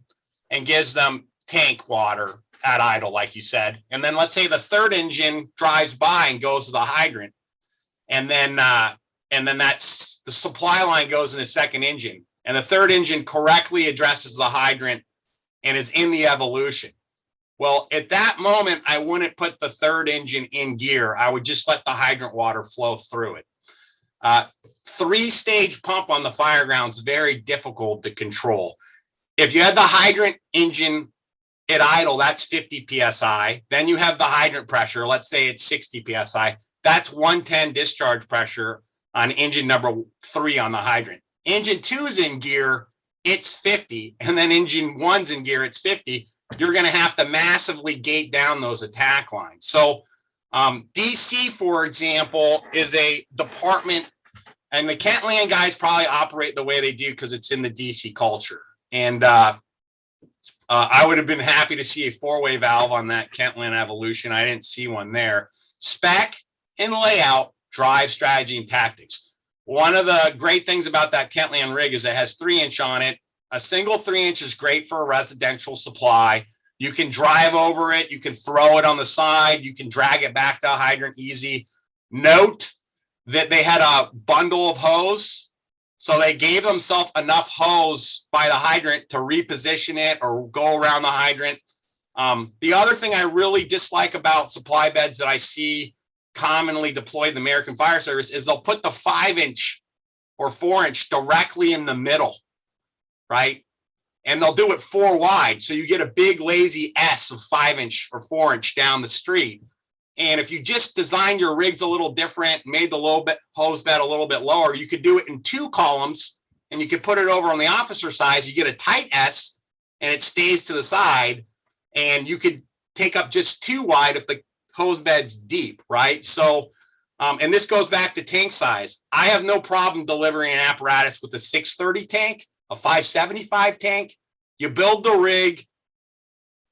and gives them tank water at idle, like you said. And then let's say the third engine drives by and goes to the hydrant. And then that's the supply line goes in the second engine. And the third engine correctly addresses the hydrant and is in the evolution. Well, at that moment, I wouldn't put the third engine in gear. I would just let the hydrant water flow through it. 3-stage pump on the fire ground is very difficult to control. If you had the hydrant engine at idle, that's 50 PSI. Then you have the hydrant pressure. Let's say it's 60 PSI. That's 110 discharge pressure on engine number 3 on the hydrant. Engine 2 is in gear, it's 50. And then engine 1's in gear, it's 50. You're going to have to massively gate down those attack lines. So DC, for example, is a department, and the Kentland guys probably operate the way they do because it's in the DC culture. And I would have been happy to see a 4-way valve on that Kentland Evolution. I didn't see one there. Spec and layout, drive, strategy, and tactics. One of the great things about that Kentland rig is it has 3-inch on it. A single 3-inch is great for a residential supply. You can drive over it. You can throw it on the side. You can drag it back to a hydrant easy. Note that they had a bundle of hose. So they gave themselves enough hose by the hydrant to reposition it or go around the hydrant. The other thing I really dislike about supply beds that I see commonly deployed in the American Fire Service is they'll put the 5-inch or 4-inch directly in the middle, right? And they'll do it 4 wide. So you get a big lazy S of 5-inch or 4-inch down the street. And if you just design your rigs a little different, made the low hose bed a little bit lower, you could do it in 2 columns and you could put it over on the officer size. You get a tight S and it stays to the side, and you could take up just 2 wide if the hose bed's deep, right? So, and this goes back to tank size. I have no problem delivering an apparatus with a 630 tank, a 575 tank. You build the rig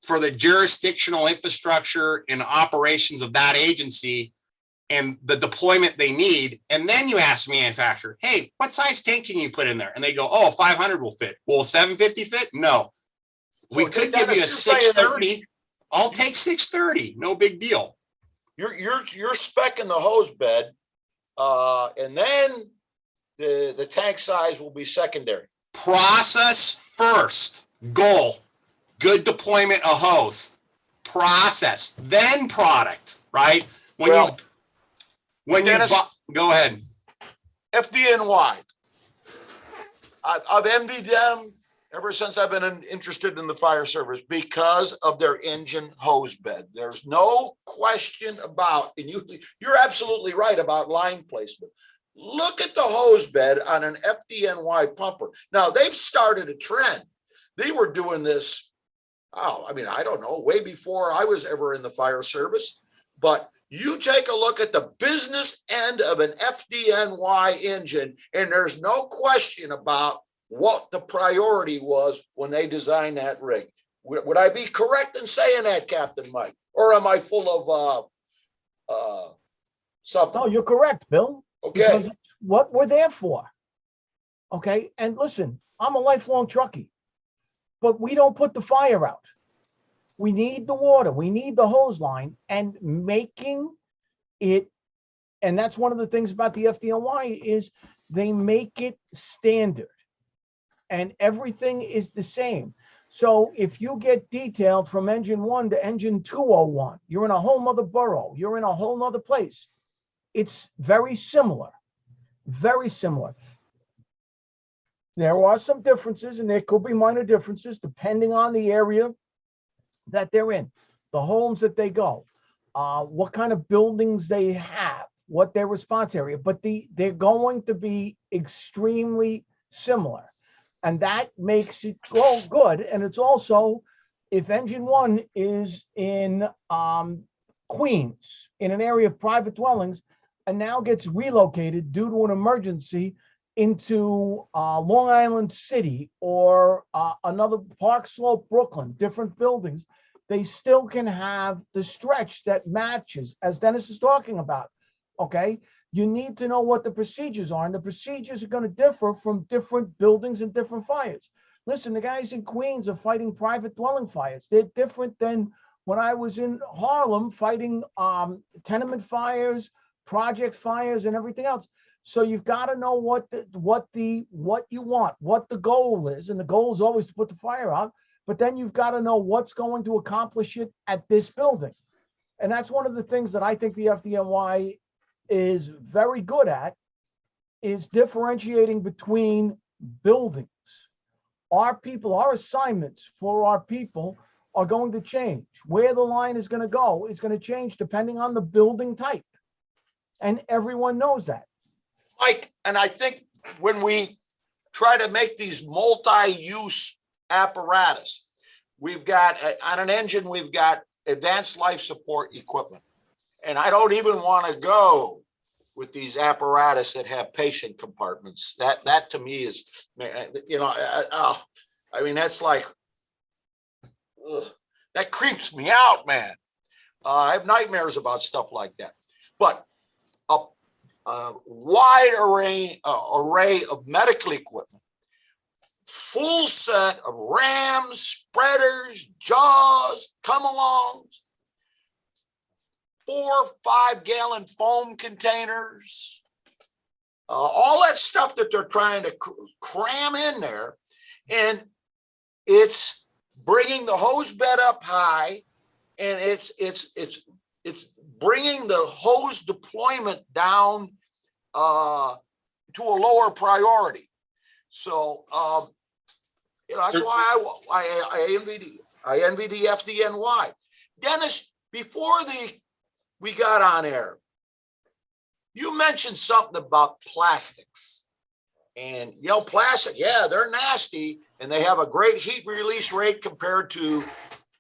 for the jurisdictional infrastructure and operations of that agency and the deployment they need. And then you ask the manufacturer, hey, what size tank can you put in there? And they go, oh, 500 will fit. Will 750 fit? No. We could give you a 630. I'll take 630. No big deal. You're speccing the hose bed, and then the tank size will be secondary. Process first. Goal. Good deployment of hose. Process. Then product. Right? Go ahead. FDNY. I've envied them ever since I've been interested in the fire service because of their engine hose bed. There's no question about, and you're absolutely right about line placement. Look at the hose bed on an FDNY pumper. Now, they've started a trend. They were doing this, I don't know, way before I was ever in the fire service. But you take a look at the business end of an FDNY engine, and there's no question about what the priority was when they designed that rig. Would I be correct in saying that, Captain Mike? Or am I full of something? No, you're correct, Bill. Okay. Because what we're there for. Okay. And listen, I'm a lifelong truckie, but we don't put the fire out. We need the water. We need the hose line, and making it. And that's one of the things about the FDNY is they make it standard. And everything is the same. So if you get detailed from engine 1 to engine 201, you're in a whole nother borough, you're in a whole nother place. It's very similar, very similar. There are some differences, and there could be minor differences depending on the area that they're in, the homes that they go, what kind of buildings they have, what their response area, but they're going to be extremely similar. And that makes it go good. And it's also, if engine 1 is in Queens, in an area of private dwellings, and now gets relocated due to an emergency into Long Island City or another Park Slope, Brooklyn, different buildings, they still can have the stretch that matches, as Dennis is talking about. Okay. You need to know what the procedures are, and the procedures are going to differ from different buildings and different fires. Listen, the guys in Queens are fighting private dwelling fires. They're different than when I was in Harlem fighting tenement fires, project fires, and everything else. So you've got to know what you want, what the goal is, and the goal is always to put the fire out. But then you've got to know what's going to accomplish it at this building. And that's one of the things that I think the FDNY is very good at, is differentiating between buildings. Our people, our assignments for our people are going to change. Where the line is going to go is going to change depending on the building type. And everyone knows that. Mike, and I think when we try to make these multi-use apparatus, we've got on an engine, we've got advanced life support equipment. And I don't even want to go with these apparatus that have patient compartments. That to me is, you know, I mean, that's like, ugh, that creeps me out, man. I have nightmares about stuff like that. But a wide array of medical equipment, full set of rams, spreaders, jaws, come-alongs, 4 or 5 gallon foam containers, all that stuff that they're trying to cram in there. And it's bringing the hose bed up high, and it's bringing the hose deployment down to a lower priority. So, you know, that's why I envy the FDNY. Dennis, before we got on air, you mentioned something about plastics. And, you know, plastic, yeah, they're nasty, and they have a great heat release rate compared to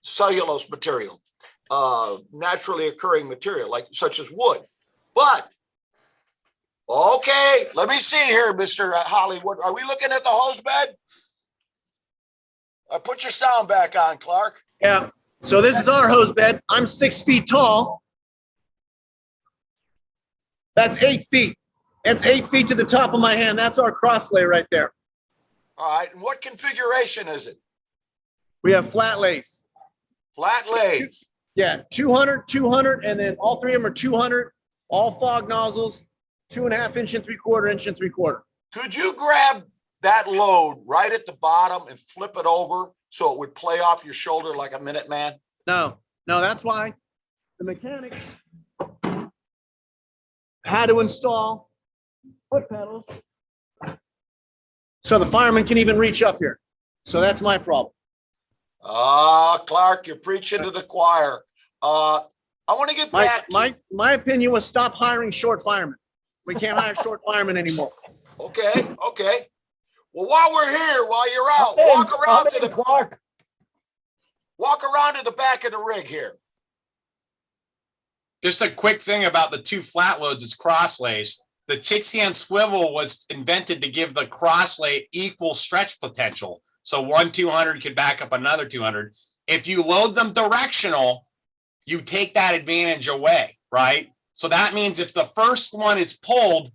cellulose material, naturally occurring material, like such as wood. But, okay, let me see here, Mr. Hollywood. Are we looking at the hose bed? Put your sound back on, Clark. Yeah. So this is our hose bed. I'm 6 feet tall. That's 8 feet. That's 8 feet to the top of my hand. That's our crosslay right there. All right. And what configuration is it? We have flat lays. Flat lays. Yeah, 200, 200, and then all 3 of them are 200, all fog nozzles, 2.5 inch and 3/4 inch and 3/4. Could you grab that load right at the bottom and flip it over so it would play off your shoulder like a Minuteman? No, that's why the mechanics had to install foot pedals so the fireman can even reach up here. So that's my problem. Clark, you're preaching to the choir. I want to get back. My opinion was stop hiring short firemen. We can't hire short firemen anymore. Okay. Well, while we're here, while you're out, walk around to the back of the rig here. Just a quick thing about the 2 flat loads, it's crosslays. The Chixian swivel was invented to give the crosslay equal stretch potential. So one 200 could back up another 200. If you load them directional, you take that advantage away, right? So that means if the first one is pulled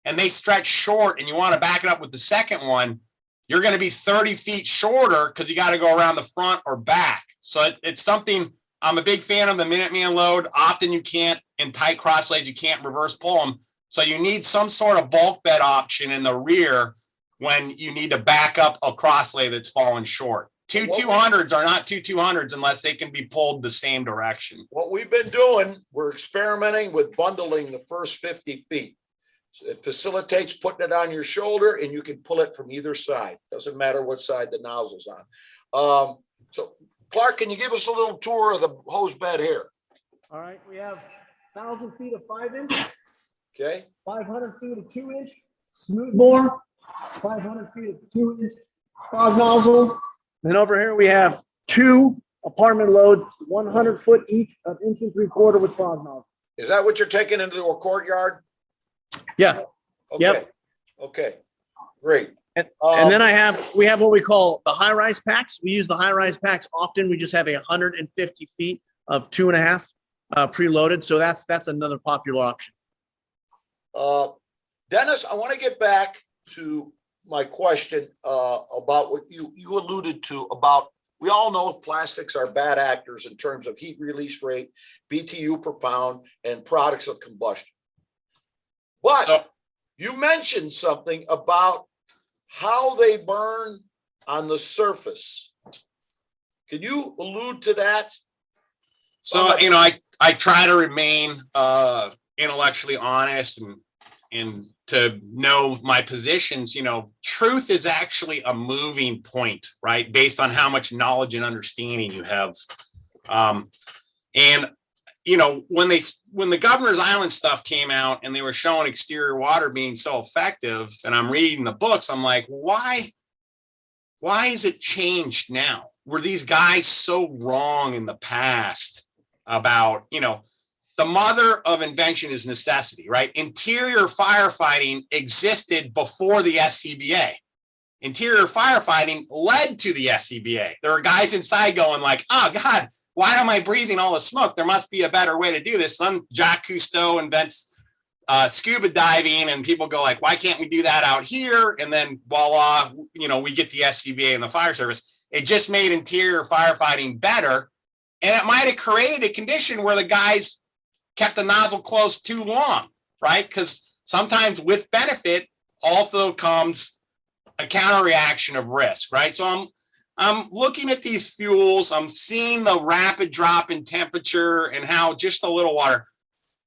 and they stretch short and you want to back it up with the second one, you're going to be 30 feet shorter because you got to go around the front or back. So it's something, I'm a big fan of the Minuteman load. Often you can't, in tight crosslays, you can't reverse pull them. So you need some sort of bulk bed option in the rear when you need to back up a crosslay that's fallen short. 2 200s are not 2 200s unless they can be pulled the same direction. What we've been doing, we're experimenting with bundling the first 50 feet. So it facilitates putting it on your shoulder, and you can pull it from either side. Doesn't matter what side the nozzle's on. So Clark, can you give us a little tour of the hose bed here? All right, we have 1,000 feet of 5 inch. Okay. 500 feet of 2 inch smoothbore, 500 feet of 2 inch fog nozzle. And over here we have 2 apartment loads, 100 foot each of 1 3/4 inch with fog nozzles. Is that what you're taking into a courtyard? Yeah. Okay. Yep. Okay. Great. And then we have what we call the high rise packs. We use the high rise packs often. We just have 150 feet of 2.5 preloaded. So that's another popular option. Dennis, I want to get back to my question about what you alluded to about, we all know plastics are bad actors in terms of heat release rate, BTU per pound, and products of combustion. But So- you mentioned something about how they burn on the surface. Can you allude to that? So, you know, I try to remain intellectually honest and to know my positions. You know, truth is actually a moving point, right? Based on how much knowledge and understanding you have. And, you know, when the Governor's Island stuff came out and they were showing exterior water being so effective, and I'm reading the books, I'm like, why is it changed now? Were these guys so wrong in the past about, you know, the mother of invention is necessity, right? Interior firefighting existed before the SCBA. Interior firefighting led to the SCBA. There are guys inside going like, oh God, why am I breathing all the smoke? There must be a better way to do this. Some Jacques Cousteau invents scuba diving, and people go like, why can't we do that out here? And then voila, you know, we get the SCBA and the fire service. It just made interior firefighting better. And it might have created a condition where the guys kept the nozzle closed too long, right? Because sometimes with benefit also comes a counter reaction of risk, right? So I'm looking at these fuels. I'm seeing the rapid drop in temperature and how just a little water.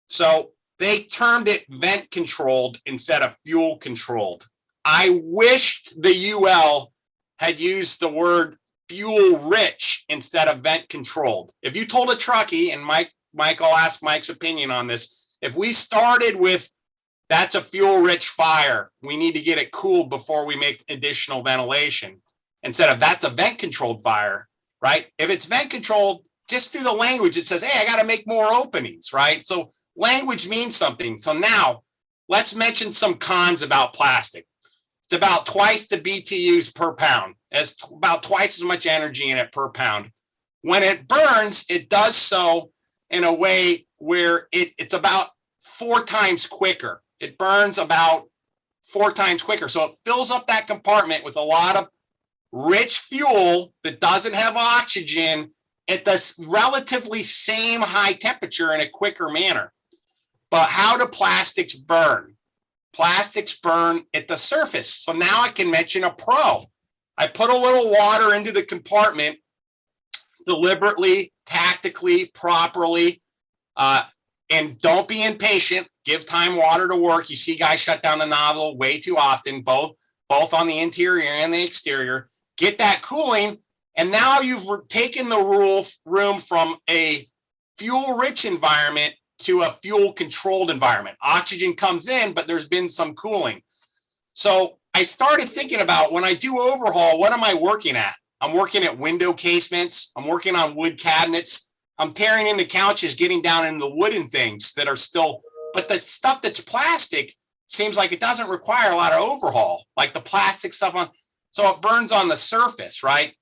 So they termed it vent controlled instead of fuel controlled. I wished the UL had used the word fuel rich instead of vent controlled. If you told a truckie, and Mike, I'll ask Mike's opinion on this. If we started with, that's a fuel rich fire, we need to get it cooled before we make additional ventilation, instead of that's a vent controlled fire, right? If it's vent controlled, just through the language, it says, hey, I got to make more openings, right? So language means something. So now let's mention some cons about plastic. It's about twice the BTUs per pound. It's about twice as much energy in it per pound. When it burns, it does so in a way where it's about 4 times quicker. It burns about 4 times quicker. So it fills up that compartment with a lot of rich fuel that doesn't have oxygen at the relatively same high temperature in a quicker manner. But how do plastics burn? Plastics burn at the surface. So now I can mention a pro. I put a little water into the compartment deliberately, tactically, properly, and don't be impatient. Give time water to work. You see guys shut down the nozzle way too often, both on the interior and the exterior. Get that cooling, and now you've taken the room from a fuel-rich environment to a fuel-controlled environment. Oxygen comes in, but there's been some cooling. So I started thinking about, when I do overhaul, what am I working at? I'm working at window casements. I'm working on wood cabinets. I'm tearing into couches, getting down into the wooden things that are still, but the stuff that's plastic seems like it doesn't require a lot of overhaul, like the plastic stuff on, so it burns on the surface, right?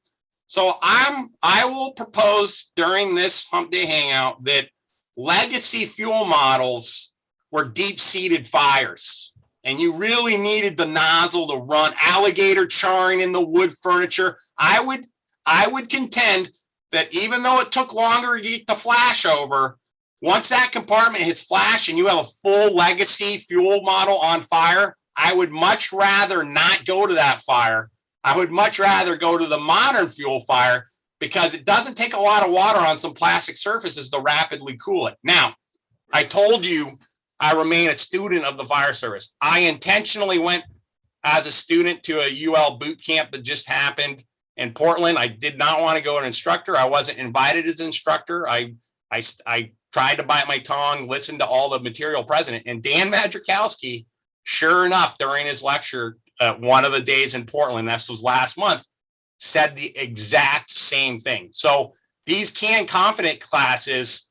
So I will propose during this Hump Day Hangout that legacy fuel models were deep-seated fires, and you really needed the nozzle to run. Alligator charring in the wood furniture. I would contend that even though it took longer to get the flash over, once that compartment hits flash and you have a full legacy fuel model on fire, I would much rather not go to that fire. I would much rather go to the modern fuel fire, because it doesn't take a lot of water on some plastic surfaces to rapidly cool it. Now, I told you I remain a student of the fire service. I intentionally went as a student to a UL boot camp that just happened in Portland. I did not want to go as an instructor. I wasn't invited as an instructor. I tried to bite my tongue, listen to all the material present. And Dan Madrikowski, sure enough, during his lecture, one of the days in Portland, this was last month, said the exact same thing. So these can confident classes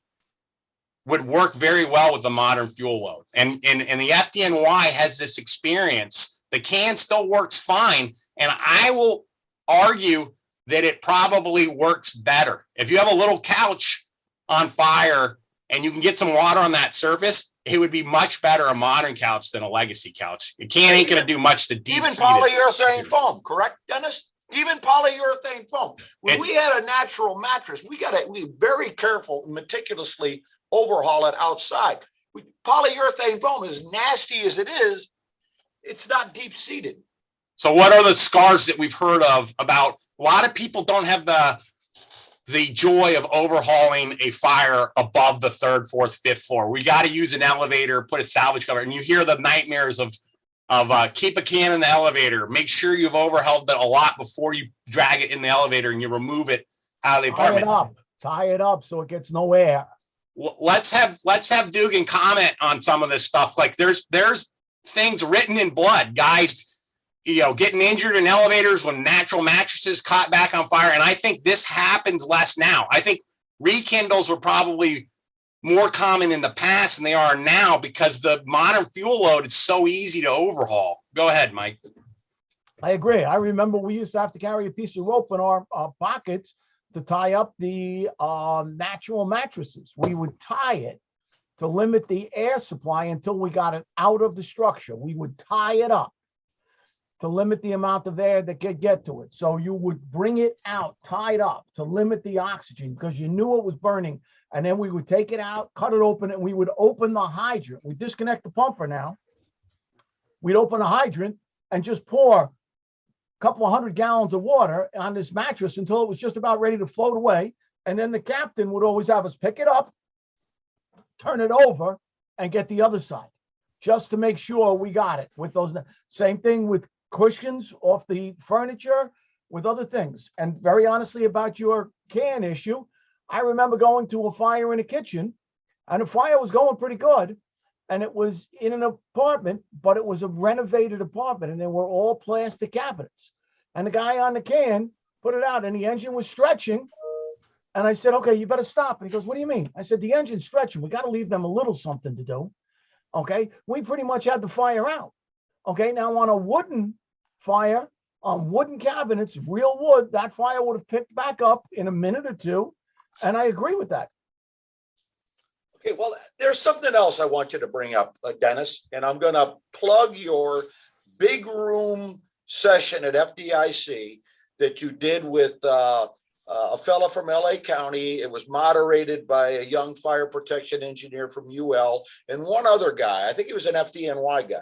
would work very well with the modern fuel load. And the FDNY has this experience. The can still works fine. And I will argue that it probably works better. If you have a little couch on fire and you can get some water on that surface, it would be much better a modern couch than a legacy couch. It ain't going to do much to deep Even heat it. polyurethane foam, correct, Dennis? Even polyurethane foam. When we had a natural mattress, we very careful and meticulously overhaul it outside. Polyurethane foam, as nasty as it is, it's not deep seated. So what are the scars that we've heard of about a lot of people don't have the joy of overhauling a fire above the 3rd, 4th, 5th floor. We got to use an elevator, put a salvage cover, and you hear the nightmares of keep a can in the elevator. Make sure you've overhauled it a lot before you drag it in the elevator and you remove it out of the apartment. Tie it up so it gets no air. Let's have Dugan comment on some of this stuff. Like there's things written in blood, guys, getting injured in elevators when natural mattresses caught back on fire. And I think this happens less now. I think rekindles were probably more common in the past than they are now because the modern fuel load is so easy to overhaul. Go ahead, Mike. I agree. I remember we used to have to carry a piece of rope in our pockets to tie up the natural mattresses. We would tie it to limit the air supply until we got it out of the structure. We would tie it up to limit the amount of air that could get to it. So you would bring it out, tied up to limit the oxygen because you knew it was burning. And then we would take it out, cut it open, and we would open the hydrant. We disconnect the pumper now. We'd open the hydrant and just pour a couple of 100 gallons of water on this mattress until it was just about ready to float away. And then the captain would always have us pick it up, turn it over, and get the other side, just to make sure we got it with those. Same thing with cushions off the furniture, with other things. And very honestly about your can issue, I remember going to a fire in a kitchen, and the fire was going pretty good. And it was in an apartment, but it was a renovated apartment, and they were all plastic cabinets. And the guy on the can put it out, and the engine was stretching. And I said, okay, you better stop. And he goes, what do you mean? I said, the engine's stretching. We got to leave them a little something to do. Okay. We pretty much had the fire out. Okay. Now on a wooden fire, on wooden cabinets, real wood, that fire would have picked back up in a minute or two. And I agree with that. Okay, well, there's something else I want you to bring up, Dennis, and I'm going to plug your big room session at FDIC that you did with a fellow from LA County. It was moderated by a young fire protection engineer from UL and one other guy. I think he was an FDNY guy.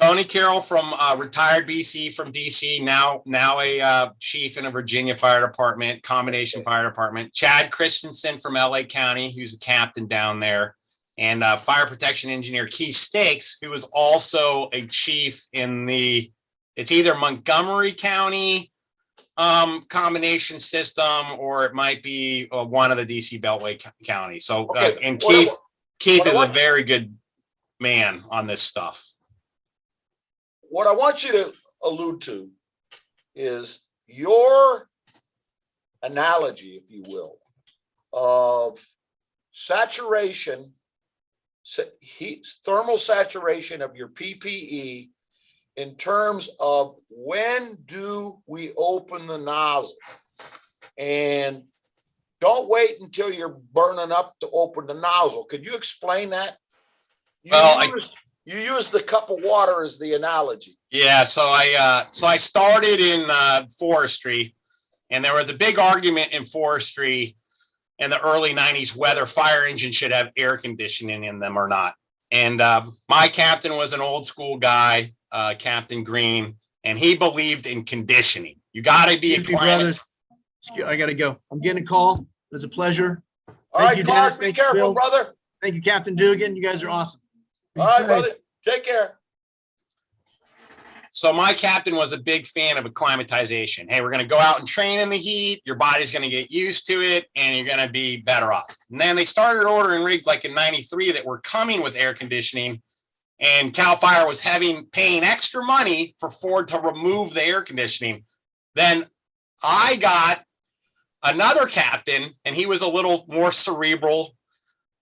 Tony Carroll from retired BC from DC, now a chief in a Virginia fire department, combination fire department. Chad Christensen from LA County, who's a captain down there, and fire protection engineer Keith Stakes, who was also a chief in it's either Montgomery County combination system, or it might be one of the DC Beltway counties. So, Okay, and Keith is a very good man on this stuff. What I want you to allude to is your analogy, if you will, of saturation, heat, thermal saturation of your PPE in terms of when do we open the nozzle? And don't wait until you're burning up to open the nozzle. Could you explain that? You use the cup of water as the analogy. Yeah, so I started in forestry, and there was a big argument in forestry in the early 90s whether fire engines should have air conditioning in them or not. And my captain was an old school guy, Captain Green, and he believed in conditioning. You got to be a brothers. I got to go. I'm getting a call. It was a pleasure. All right, Clark, be careful, brother. Thank you, Captain Dugan. You guys are awesome. All right, brother. Take care. So my captain was a big fan of acclimatization. Hey, we're going to go out and train in the heat. Your body's going to get used to it, and you're going to be better off. And then they started ordering rigs like in '93 that were coming with air conditioning, and CAL FIRE was paying extra money for Ford to remove the air conditioning. Then I got another captain, and he was a little more cerebral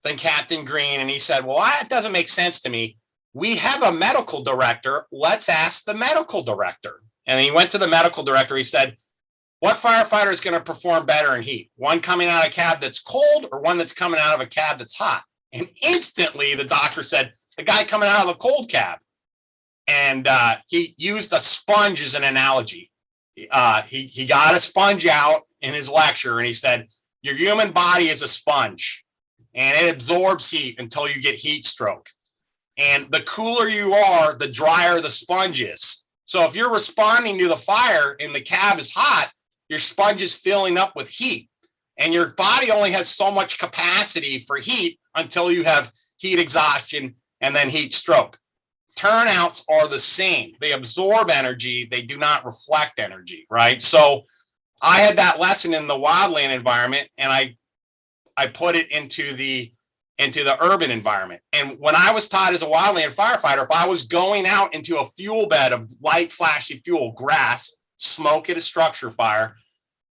than Captain Green, and he said, well, that doesn't make sense to me. We have a medical director. Let's ask the medical director. And he went to the medical director. He said, what firefighter is going to perform better in heat? One coming out of a cab that's cold or one that's coming out of a cab that's hot? And instantly the doctor said, the guy coming out of the cold cab. And he used a sponge as an analogy. He got a sponge out in his lecture and he said, your human body is a sponge and it absorbs heat until you get heat stroke. And the cooler you are, the drier the sponge is. So if you're responding to the fire and the cab is hot, your sponge is filling up with heat. And your body only has so much capacity for heat until you have heat exhaustion and then heat stroke. Turnouts are the same. They absorb energy. They do not reflect energy, right? So I had that lesson in the wildland environment and I put it into the urban environment. And when I was taught as a wildland firefighter, if I was going out into a fuel bed of light, flashy fuel, grass, smoke at a structure fire,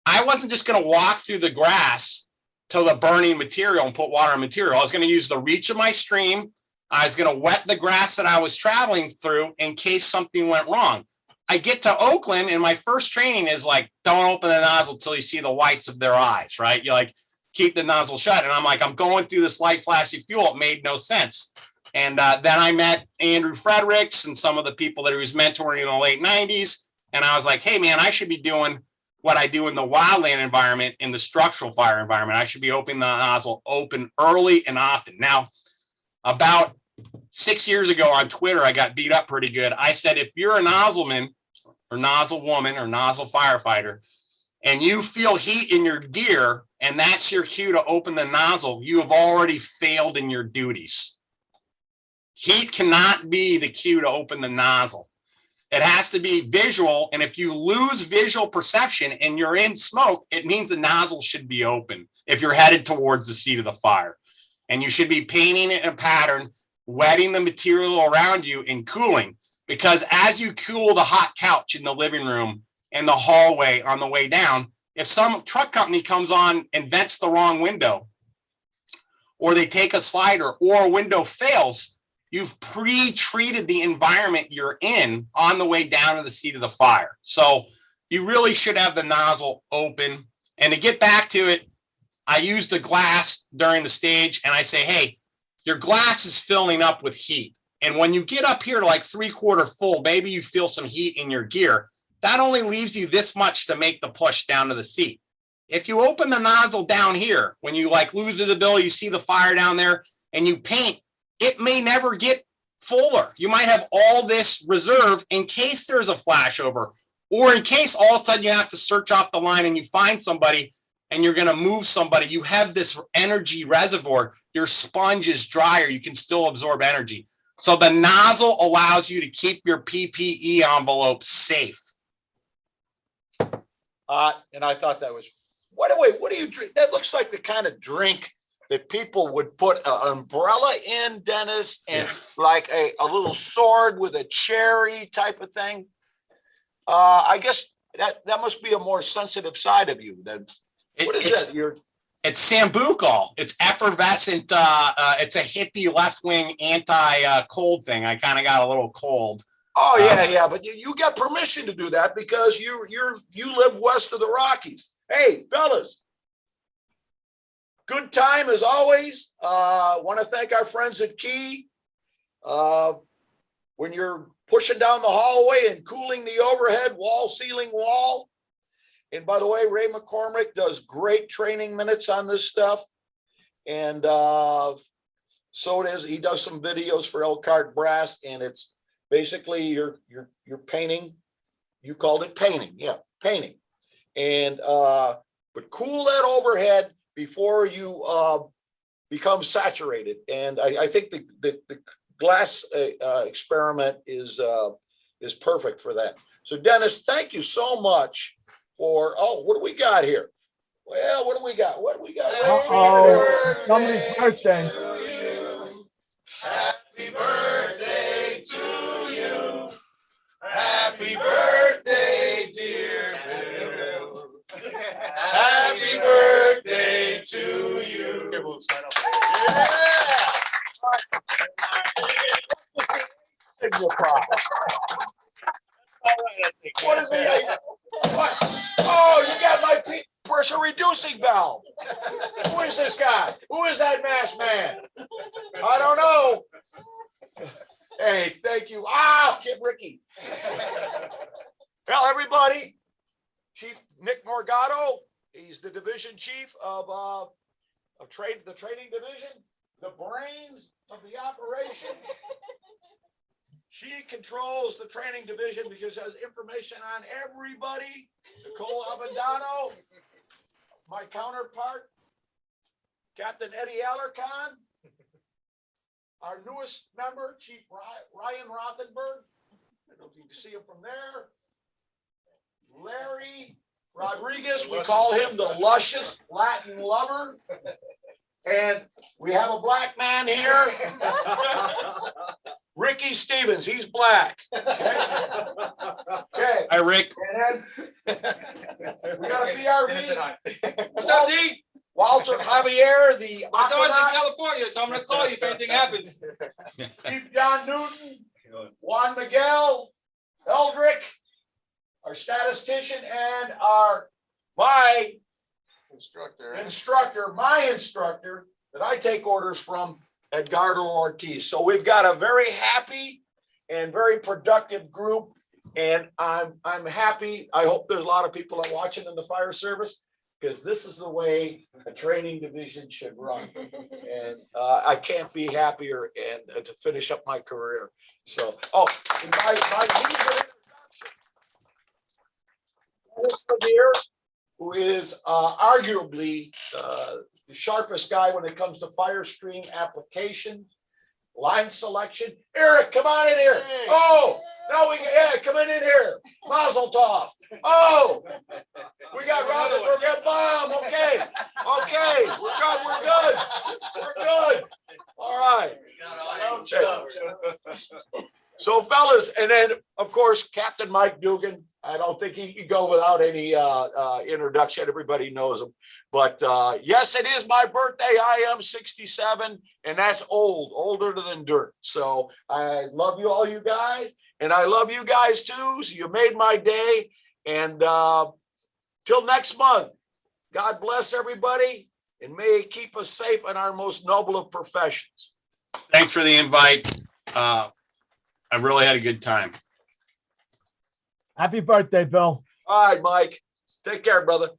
I wasn't just going to walk through the grass to the burning material and put water on material. I was going to use the reach of my stream. I was going to wet the grass that I was traveling through in case something went wrong. I get to Oakland and my first training is like, don't open the nozzle till you see the whites of their eyes, right? You like keep the nozzle shut. And I'm like, I'm going through this light flashy fuel. It made no sense. And then I met Andrew Fredericks and some of the people that he was mentoring in the late 90s. And I was like, hey man, I should be doing what I do in the wildland environment, in the structural fire environment. I should be opening the nozzle open early and often. Now, about 6 years ago on Twitter, I got beat up pretty good. I said, if you're a nozzleman or nozzle woman or nozzle firefighter, and you feel heat in your gear, and that's your cue to open the nozzle, you have already failed in your duties. Heat cannot be the cue to open the nozzle. It has to be visual. And if you lose visual perception and you're in smoke, it means the nozzle should be open if you're headed towards the seat of the fire. And you should be painting it in a pattern, wetting the material around you and cooling. Because as you cool the hot couch in the living room and the hallway on the way down, if some truck company comes on and vents the wrong window, or they take a slider or a window fails, you've pre-treated the environment you're in on the way down to the seat of the fire. So you really should have the nozzle open. And to get back to it, I used a glass during the stage and I say, hey, your glass is filling up with heat. And when you get up here to like 3/4 full, maybe you feel some heat in your gear. That only leaves you this much to make the push down to the seat. If you open the nozzle down here, when you like lose visibility, you see the fire down there and you paint, it may never get fuller. You might have all this reserve in case there's a flashover, or in case all of a sudden you have to search off the line and you find somebody and you're going to move somebody. You have this energy reservoir. Your sponge is drier. You can still absorb energy. So the nozzle allows you to keep your PPE envelope safe. And I thought that was, what do you drink? That looks like the kind of drink that people would put an umbrella in, Dennis, and like a little sword with a cherry type of thing. I guess that must be a more sensitive side of you than what is that? It's Sambucol. It's effervescent. It's a hippie left-wing anti-cold thing. I kind of got a little cold. Oh yeah, but you got permission to do that because you live west of the Rockies. Hey, fellas, good time as always. Want to thank our friends at Key. When you're pushing down the hallway and cooling the overhead ceiling wall. And by the way, Ray McCormick does great training minutes on this stuff. And so he does some videos for Elkhart Brass, and it's basically you're painting. You called it painting. Yeah, painting. And but cool that overhead before you become saturated. And I think the glass experiment is perfect for that. So Dennis, thank you so much for, what do we got here? Well, what do we got? Somebody's birthday. Happy birthday to you. Happy birthday, dear Bill. Happy birthday to you. What is it? What? Oh, you got my pressure reducing valve. Who is this guy? Who is that masked man? I don't know. Hey, thank you. Ah, Kid Ricky. Well, everybody, Chief Nick Morgado, he's the division chief of the training division, the brains of the operation. She controls the training division because has information on everybody. Nicole Abendano, my counterpart, Captain Eddie Alarcon, our newest member, Chief Ryan Rothenberg. I don't know if you can see him from there. Larry Rodriguez, we call him the luscious Latin lover. And we have a black man here. Ricky Stevens, he's black. Okay. Hi, Rick. And then we got a PRV. What's up, D? Walter Javier, the My daughter's in Aquanaut, California, so I'm gonna call you if anything happens. Chief John Newton, Juan Miguel, Eldrick, our statistician, and my instructor that I take orders from, Edgardo Ortiz. So we've got a very happy and very productive group, and I'm happy. I hope there's a lot of people are watching in the fire service, because this is the way a training division should run. And I can't be happier and to finish up my career. So, my means of introduction. Dennis LeGear, who is arguably the sharpest guy when it comes to fire stream application, line selection. Eric, come on in here. Hey. Oh, no, come in here. Mazel tov. Oh, we got Rothenberg and Bomb. Okay, we're good. All right. So, fellas, and then of course Captain Mike Dugan. I don't think he can go without any introduction. Everybody knows him. But yes, it is my birthday. I am 67, and that's older than dirt. So I love you all, you guys, and I love you guys too. So you made my day. And till next month, God bless everybody, and may He keep us safe in our most noble of professions. Thanks for the invite. I really had a good time. Happy birthday, Bill. All right, Mike. Take care, brother.